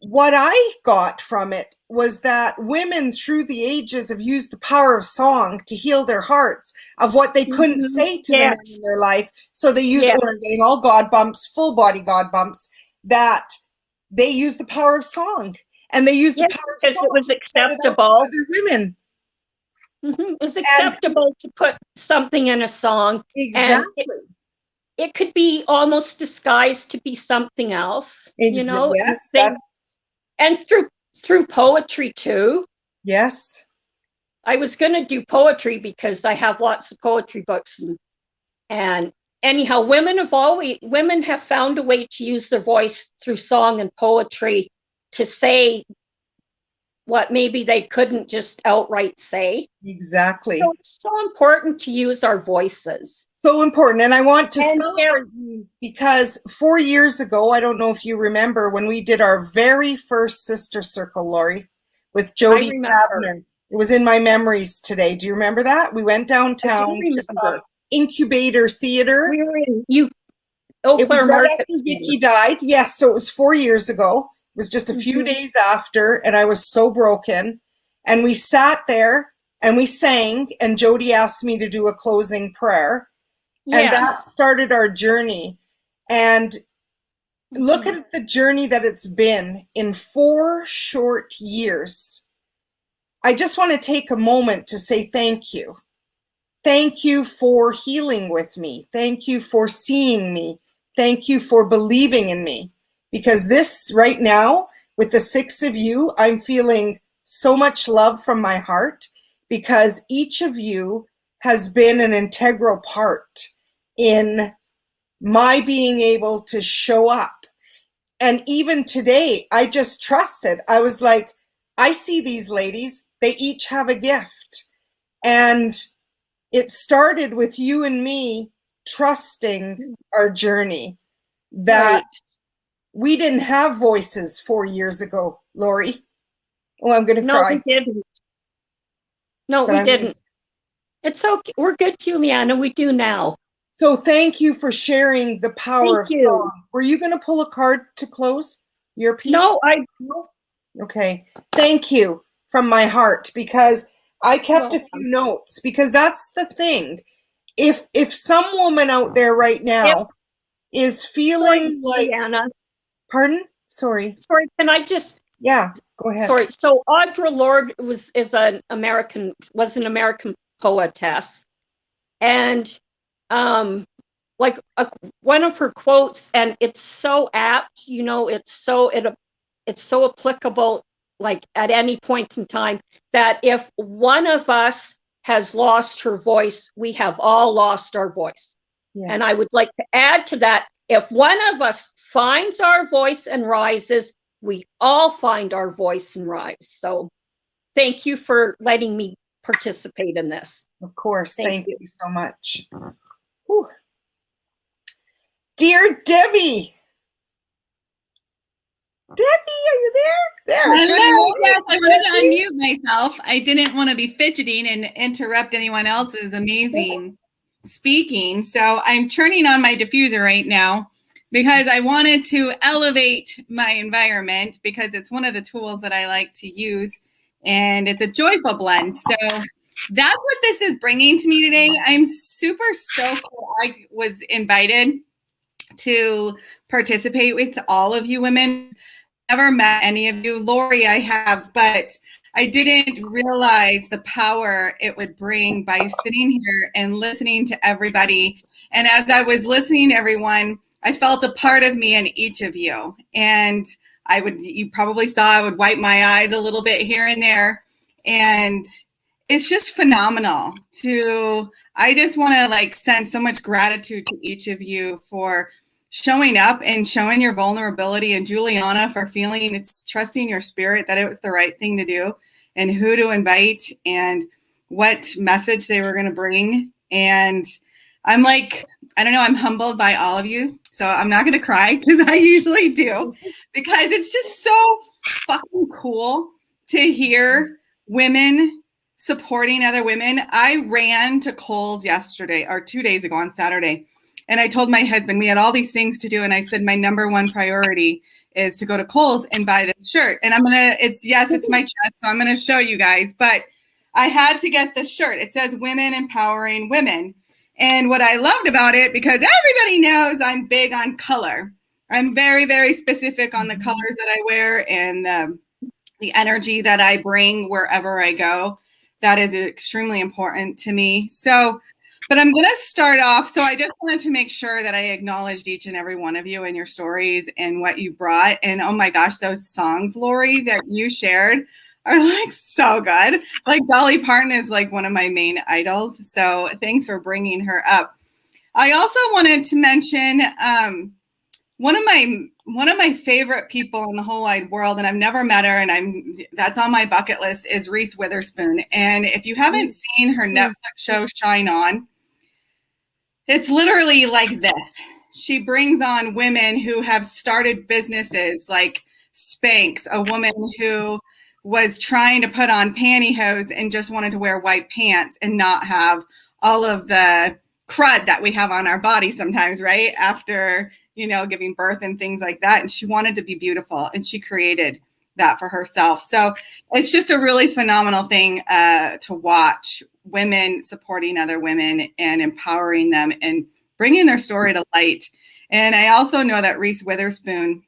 what I got from it was that women through the ages have used the power of song to heal their hearts of what they couldn't say to the men in their life. So they used, or I'm getting all God bumps, full body God bumps, that they use the power of song. And they use the power of song. Because it was acceptable. Other women. It was acceptable to put something in a song. Exactly. And it could be almost disguised to be something else. You know? Yes. And through poetry too. Yes. I was going to do poetry because I have lots of poetry books, and anyhow, women have found a way to use their voice through song and poetry to say what maybe they couldn't just outright say. Exactly. So it's so important to use our voices. So important. And I want to celebrate you, because 4 years ago, I don't know if you remember, when we did our very first Sister Circle, Lori, with Jody Tabner. It was in my memories today. Do you remember that? We went downtown to some incubator theater. We were in Eau Claire Market. Vicky died. Yes, so it was 4 years ago. It was just a few days after, and I was so broken. And we sat there and we sang, and Jody asked me to do a closing prayer. And that Yes. started our journey. And look at the journey that it's been in 4 short years. I just want to take a moment to say thank you. Thank you for healing with me. Thank you for seeing me. Thank you for believing in me. Because this right now, with the 6 of you, I'm feeling so much love from my heart, because each of you has been an integral part in my being able to show up. And even today, I just trusted. I was like, I see these ladies, they each have a gift. And it started with you and me trusting our journey, that we didn't have voices 4 years ago, Lori. Oh, I'm going to No, cry. we didn't. No, But we I'm didn't. It's okay. We're good, Giuliana. We do now. So thank you for sharing the power of Thank you. song. Were you going to pull a card to close your piece? No, Okay. Thank you from my heart, because I kept a few Welcome. notes, because that's the thing. If some woman out there right now is sorry, feeling like, Giuliana. pardon? Sorry. Sorry, can I just Yeah, go ahead. sorry. So Audre Lorde was an American poetess, and like one of her quotes, and it's so apt, it's so applicable, like at any point in time, that if one of us has lost her voice, we have all lost our voice. Yes. And I would like to add to that, if one of us finds our voice and rises, we all find our voice and rise. So thank you for letting me participate in this. Of course. Thank you. you so much. Whew. Dear Debbie. Debbie, are you there? There. Hello. Yes, I wanted to unmute myself. I didn't want to be fidgeting and interrupt anyone else's amazing speaking. So I'm turning on my diffuser right now because I wanted to elevate my environment, because it's one of the tools that I like to use, and it's a joyful blend. So that's what this is bringing to me today. I'm super stoked that I was invited to participate with all of you women. Never met any of you. Lori, I have, but I didn't realize the power it would bring by sitting here and listening to everybody. And as I was listening to everyone, I felt a part of me in each of you. And you probably saw I would wipe my eyes a little bit here and there. And it's just phenomenal I just want to send so much gratitude to each of you for showing up and showing your vulnerability, and Giuliana for trusting your spirit that it was the right thing to do, and who to invite and what message they were going to bring. And I'm I don't know, I'm humbled by all of you. So I'm not going to cry, because I usually do, because it's just so fucking cool to hear women supporting other women. I ran to Kohl's yesterday, or 2 days ago on Saturday. And I told my husband, we had all these things to do. And I said, my number one priority is to go to Kohl's and buy this shirt. And it's my chest, so I'm going to show you guys. But I had to get this shirt. It says Women Empowering Women. And what I loved about it, because everybody knows I'm big on color. I'm very, very specific on the colors that I wear and the energy that I bring wherever I go. That is extremely important to me. But I'm going to start off. So I just wanted to make sure that I acknowledged each and every one of you and your stories and what you brought. And oh my gosh, those songs, Lori, that you shared are so good. Dolly Parton is one of my main idols. So thanks for bringing her up. I also wanted to mention one of my favorite people in the whole wide world, and I've never met her, and that's on my bucket list, is Reese Witherspoon. And if you haven't seen her Netflix show Shine On, it's literally like this. She brings on women who have started businesses, like Spanx, a woman who was trying to put on pantyhose and just wanted to wear white pants and not have all of the crud that we have on our body sometimes, right? After, giving birth and things like that. And she wanted to be beautiful, and she created that for herself. So it's just a really phenomenal thing to watch, women supporting other women and empowering them and bringing their story to light. And I also know that Reese Witherspoon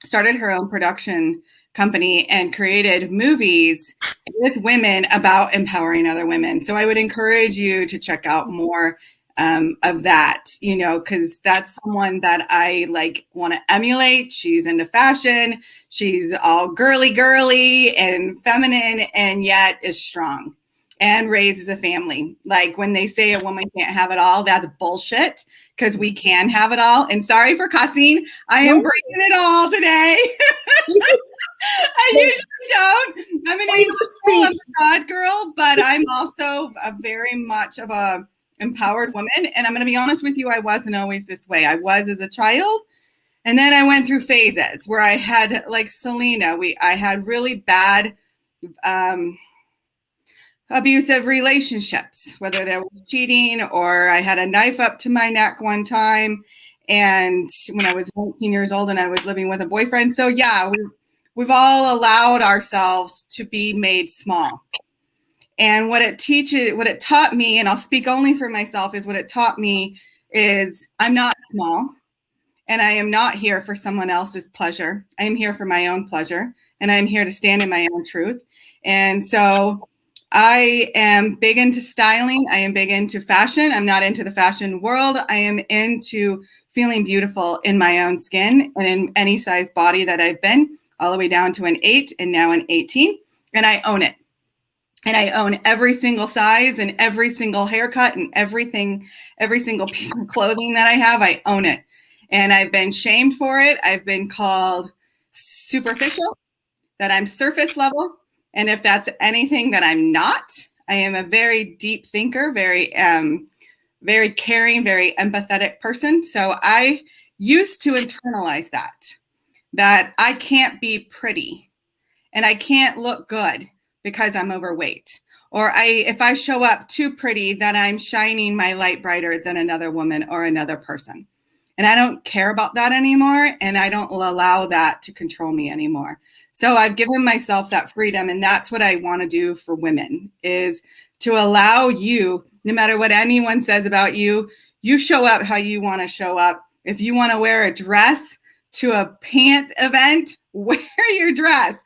started her own production company and created movies with women about empowering other women. So I would encourage you to check out more of that, you know, because that's someone that I like want to emulate. She's into fashion. She's all girly and feminine, and yet is strong and raises a family. Like when they say a woman can't have it all, that's bullshit, because we can have it all. And sorry for cussing. I am breaking it all today. I usually don't. I'm an angel, God girl, but I'm also a very much of a empowered woman. And I'm going to be honest with you, I wasn't always this way. I was as a child. And then I went through phases where I had, like Selena, I had really bad abusive relationships, whether they were cheating or I had a knife up to my neck one time. And when I was 19 years old and I was living with a boyfriend. So yeah, we've all allowed ourselves to be made small. And what it taught me, and I'll speak only for myself, is what it taught me is I'm not small, and I am not here for someone else's pleasure. I am here for my own pleasure, and I am here to stand in my own truth. And so I am big into styling. I am big into fashion. I'm not into the fashion world. I am into feeling beautiful in my own skin and in any size body that I've been, all the way down to an 8 and now an 18. And I own it. And I own every single size and every single haircut and every single piece of clothing that I have. I own it. And I've been shamed for it. I've been called superficial, that I'm surface level. And if that's anything that I'm not, I am a very deep thinker, very caring, very empathetic person. So I used to internalize that I can't be pretty and I can't look good because I'm overweight. Or if I show up too pretty, that I'm shining my light brighter than another woman or another person. And I don't care about that anymore. And I don't allow that to control me anymore. So I've given myself that freedom. And that's what I want to do for women, is to allow you, no matter what anyone says about you, you show up how you want to show up. If you want to wear a dress to a pant event, wear your dress.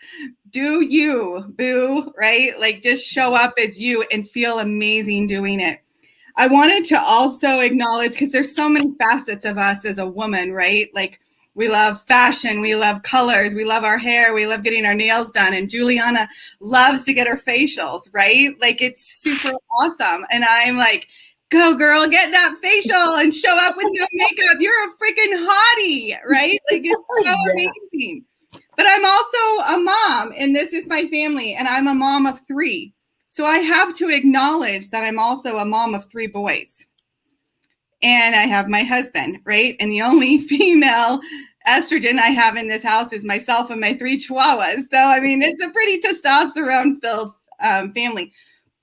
Do you, boo, right? Like just show up as you and feel amazing doing it. I wanted to also acknowledge, because there's so many facets of us as a woman, right? Like we love fashion, we love colors, we love our hair, we love getting our nails done. And Giuliana loves to get her facials, right? Like it's super awesome. And I'm like, go girl, get that facial and show up with no makeup. You're a freaking hottie, right? Like it's so amazing. But I'm also a mom, and this is my family, and I'm a mom of 3. So I have to acknowledge that I'm also a mom of 3 boys. And I have my husband, right? And the only female estrogen I have in this house is myself and my 3 chihuahuas. So, I mean, it's a pretty testosterone-filled family.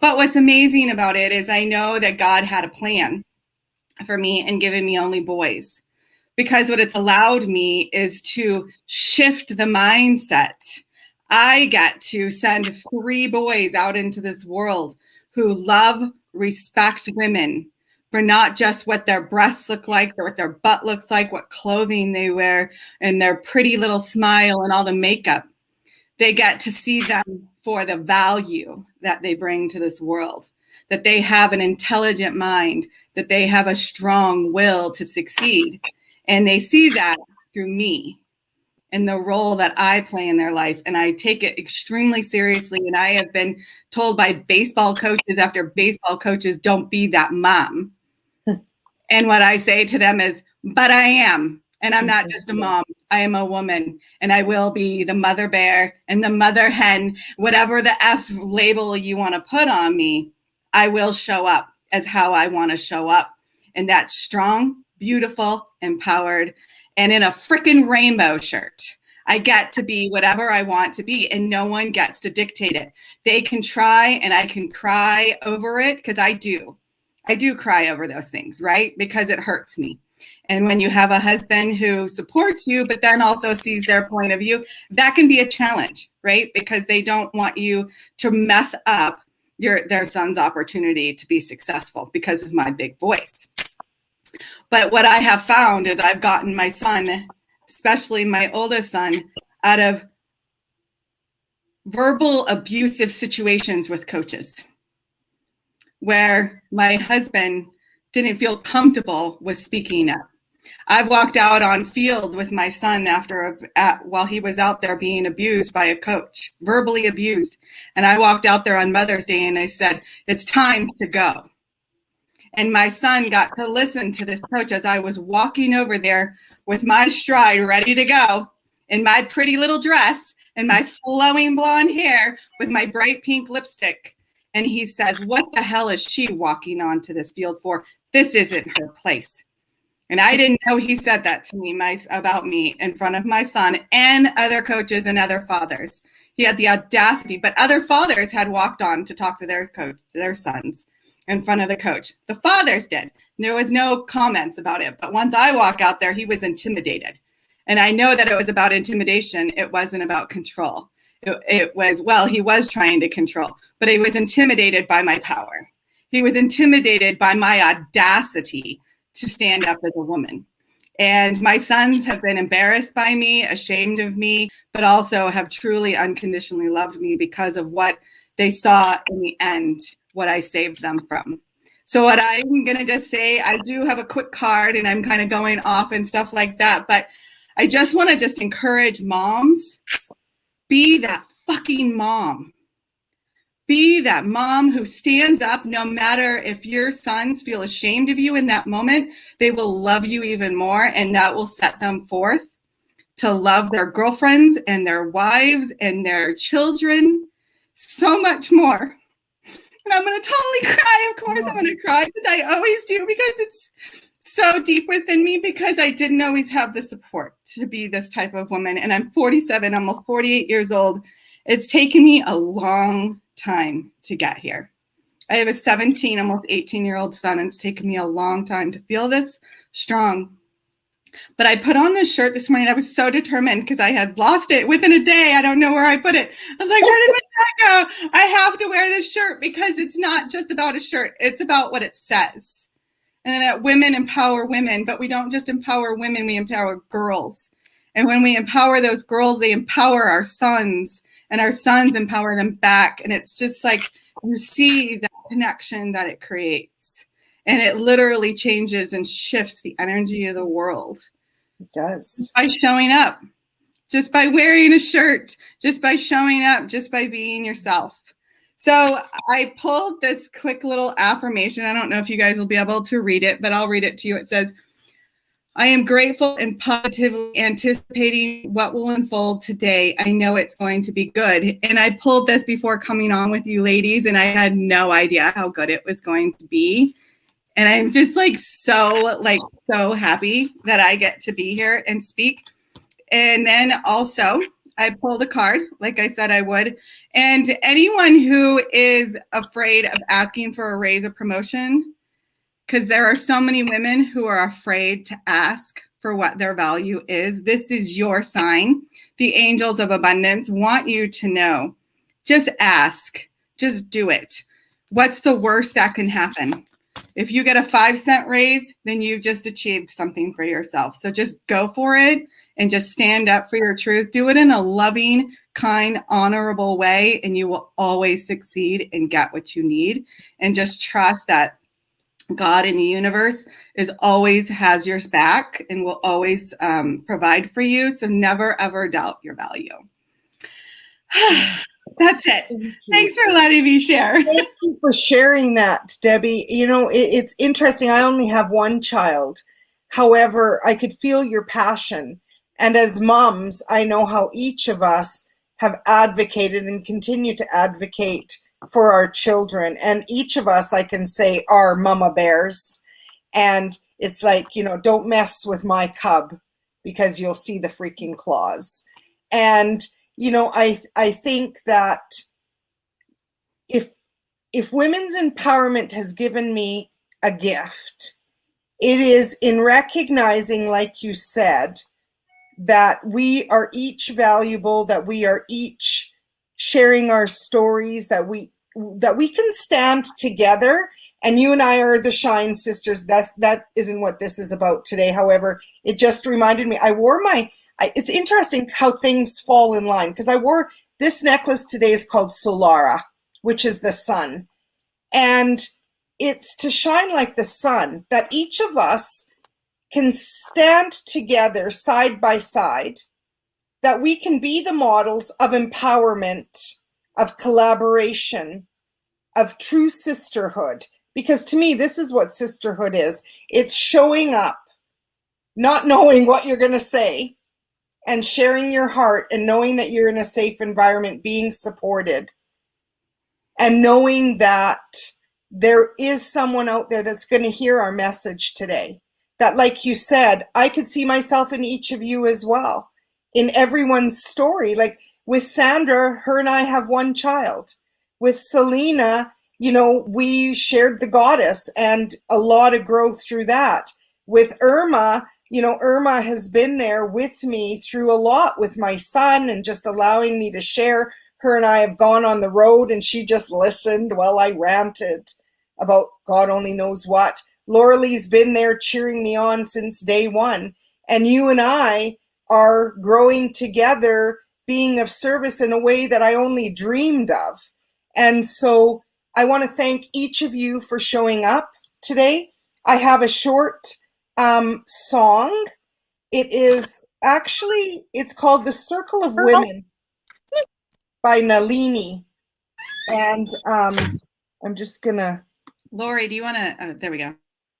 But what's amazing about it is I know that God had a plan for me and given me only boys. Because what it's allowed me is to shift the mindset. I get to send 3 boys out into this world who love, respect women for not just what their breasts look like or what their butt looks like, what clothing they wear, and their pretty little smile and all the makeup. They get to see them for the value that they bring to this world, that they have an intelligent mind, that they have a strong will to succeed. And they see that through me and the role that I play in their life. And I take it extremely seriously. And I have been told by baseball coaches after baseball coaches, don't be that mom. And what I say to them is, but I am. And I'm not just a mom. I am a woman. And I will be the mother bear and the mother hen, whatever the F label you want to put on me. I will show up as how I want to show up. And that's strong, beautiful, empowered, and in a freaking rainbow shirt. I get to be whatever I want to be, and no one gets to dictate it. They can try, and I can cry over it, because I do cry over those things, right? Because it hurts me. And when you have a husband who supports you, but then also sees their point of view, that can be a challenge, right? Because they don't want you to mess up their son's opportunity to be successful because of my big voice. But what I have found is I've gotten my son, especially my oldest son, out of verbal abusive situations with coaches where my husband didn't feel comfortable with speaking up. I've walked out on field with my son while he was out there being abused by a coach, verbally abused. And I walked out there on Mother's Day and I said, it's time to go. And my son got to listen to this coach as I was walking over there with my stride ready to go in my pretty little dress and my flowing blonde hair with my bright pink lipstick. And he says, what the hell is she walking onto this field for? This isn't her place. And I didn't know he said that to me about me in front of my son and other coaches and other fathers. He had the audacity, but other fathers had walked on to talk to their coach, to their sons in front of the coach. The fathers did. There was no comments about it. But once I walk out there, he was intimidated. And I know that it was about intimidation. It wasn't about control. It was, well, he was trying to control, but he was intimidated by my power. He was intimidated by my audacity to stand up as a woman. And my sons have been embarrassed by me, ashamed of me, but also have truly unconditionally loved me because of what they saw in the end, what I saved them from. So what I'm going to just say, I do have a quick card and I'm kind of going off and stuff like that, but I just want to just encourage moms, be that fucking mom. Be that mom who stands up no matter if your sons feel ashamed of you in that moment, they will love you even more, and that will set them forth to love their girlfriends and their wives and their children so much more. And I'm going to totally cry. Of course, I'm going to cry, but I always do because it's so deep within me because I didn't always have the support to be this type of woman. And I'm 47, almost 48 years old. It's taken me a long time to get here. I have a 17, almost 18-year-old son, and it's taken me a long time to feel this strong. But I put on this shirt this morning. I was so determined because I had lost it within a day. I don't know where I put it. I was like, where did my shirt go? I have to wear this shirt because it's not just about a shirt. It's about what it says. And that women empower women, but we don't just empower women, we empower girls. And when we empower those girls, they empower our sons, and our sons empower them back. And it's just like you see that connection that it creates. And it literally changes and shifts the energy of the world. It does. By showing up, just by wearing a shirt, just by showing up, just by being yourself. So I pulled this quick little affirmation. I don't know if you guys will be able to read it, but I'll read it to you. It says, I am grateful and positively anticipating what will unfold today. I know it's going to be good. And I pulled this before coming on with you ladies, and I had no idea how good it was going to be. And I'm just so happy that I get to be here and speak. And then also I pulled a card, like I said I would. And anyone who is afraid of asking for a raise or promotion, because there are so many women who are afraid to ask for what their value is. This is your sign. The angels of abundance want you to know. Just ask. Just do it. What's the worst that can happen? If you get a 5-cent raise, then you've just achieved something for yourself. So just go for it and just stand up for your truth. Do it in a loving, kind, honorable way, and you will always succeed and get what you need. And just trust that God in the universe always has your back and will always provide for you. So never, ever doubt your value. That's it. Thanks for letting me share. Thank you for sharing that, Debbie. You know, it's interesting. I only have one child. However, I could feel your passion. And as moms, I know how each of us have advocated and continue to advocate for our children. And each of us, I can say, are mama bears. And it's like, you know, don't mess with my cub because you'll see the freaking claws. And, you know, I think that if women's empowerment has given me a gift, It is in recognizing, like you said, that we are each valuable, that we are each sharing our stories, that we can stand together. And you and I are the Shine Sisters. That isn't what this is about today. However, it just reminded me, it's interesting how things fall in line, because I wore this necklace today is called Solara, which is the sun. And it's to shine like the sun, that each of us can stand together side by side, that we can be the models of empowerment, of collaboration, of true sisterhood. Because to me, this is what sisterhood is. It's showing up, not knowing what you're going to say, and sharing your heart, and knowing that you're in a safe environment, being supported, and knowing that there is someone out there that's going to hear our message today. That, like you said, I could see myself in each of you as well, in everyone's story. Like with Sandra, her and I have one child. With Selena, we shared the goddess and a lot of growth through that. With Irma, Irma has been there with me through a lot with my son, and just allowing me to share. Her and I have gone on the road, and she just listened while I ranted about God only knows what. Lauralee's been there cheering me on since day one. And you and I are growing together, being of service in a way that I only dreamed of. And so I want to thank each of you for showing up today. I have a short song. It's called The Circle of Women by Nalini. And I'm just gonna... Lori, do you want to, there we go.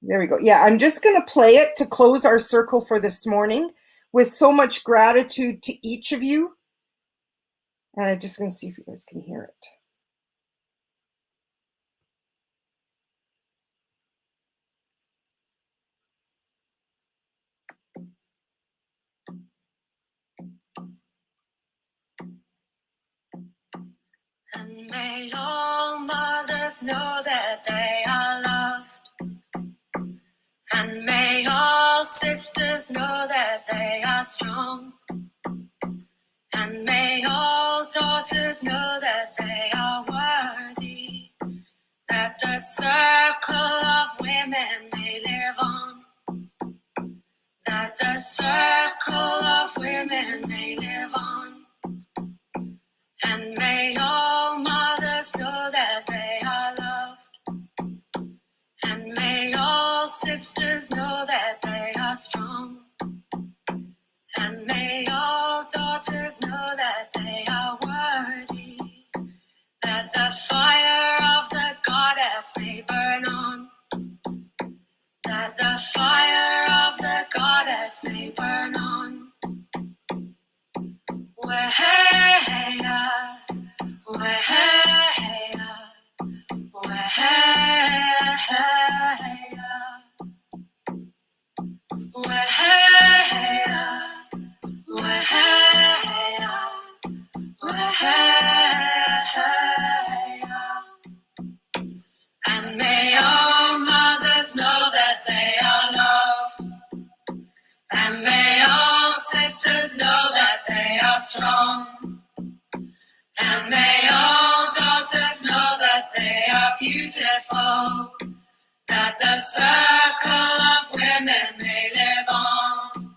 There we go. Yeah, I'm just going to play it to close our circle for this morning, with so much gratitude to each of you. And I'm just going to see if you guys can hear it. And may all mothers know that they are loved. And may all sisters know that they are strong. And may all daughters know that they are worthy. That the circle of women may live on. That the circle of women may live on. And may all mothers know that they are loved. And may all sisters know that they are strong. And may all daughters know that they are worthy. That the fire of the goddess may burn on. That the fire of the goddess may burn on. Weheya, weheya, weheya, weheya, weheya, weheya. And may all mothers know that they are loved. And may all sisters know that they are strong. And may all daughters know that they are beautiful. That the circle of women may live on.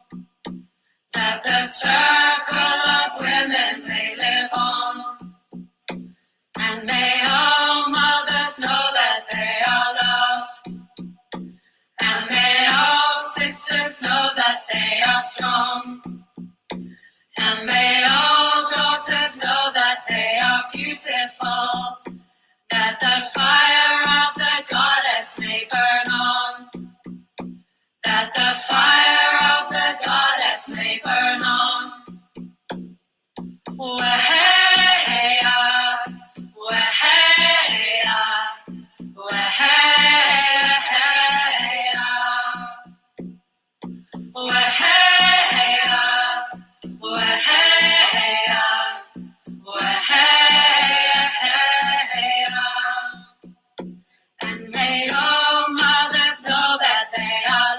That the circle of women may live on. And may all mothers know that they are loved. And may all sisters know that they are strong. And may all daughters know that they are beautiful. That the fire of the goddess may burn on. That the fire of the goddess may burn on. Weheya, weheya, weheya, weheya, weheya, weheya. And may all mothers know that they are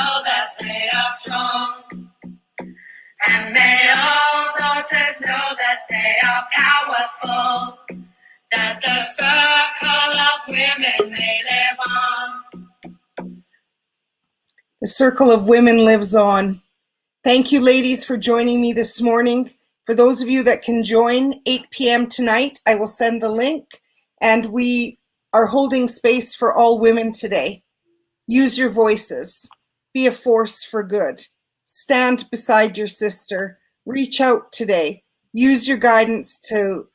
know that they are strong. And may all daughters know that they are powerful. That the circle of women may live on. The circle of women lives on. Thank you, ladies, for joining me this morning. For those of you that can join 8 p.m. tonight, I will send the link. And we are holding space for all women today. Use your voices. Be a force for good. Stand beside your sister. Reach out today. Use your guidance to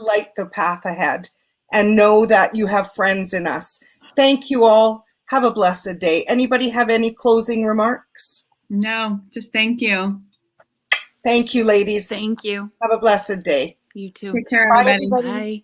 light the path ahead. And know that you have friends in us. Thank you all. Have a blessed day. Anybody have any closing remarks? No, just thank you. Thank you, ladies. Thank you. Have a blessed day. You too. Take care, Bye, everybody. everybody. Bye.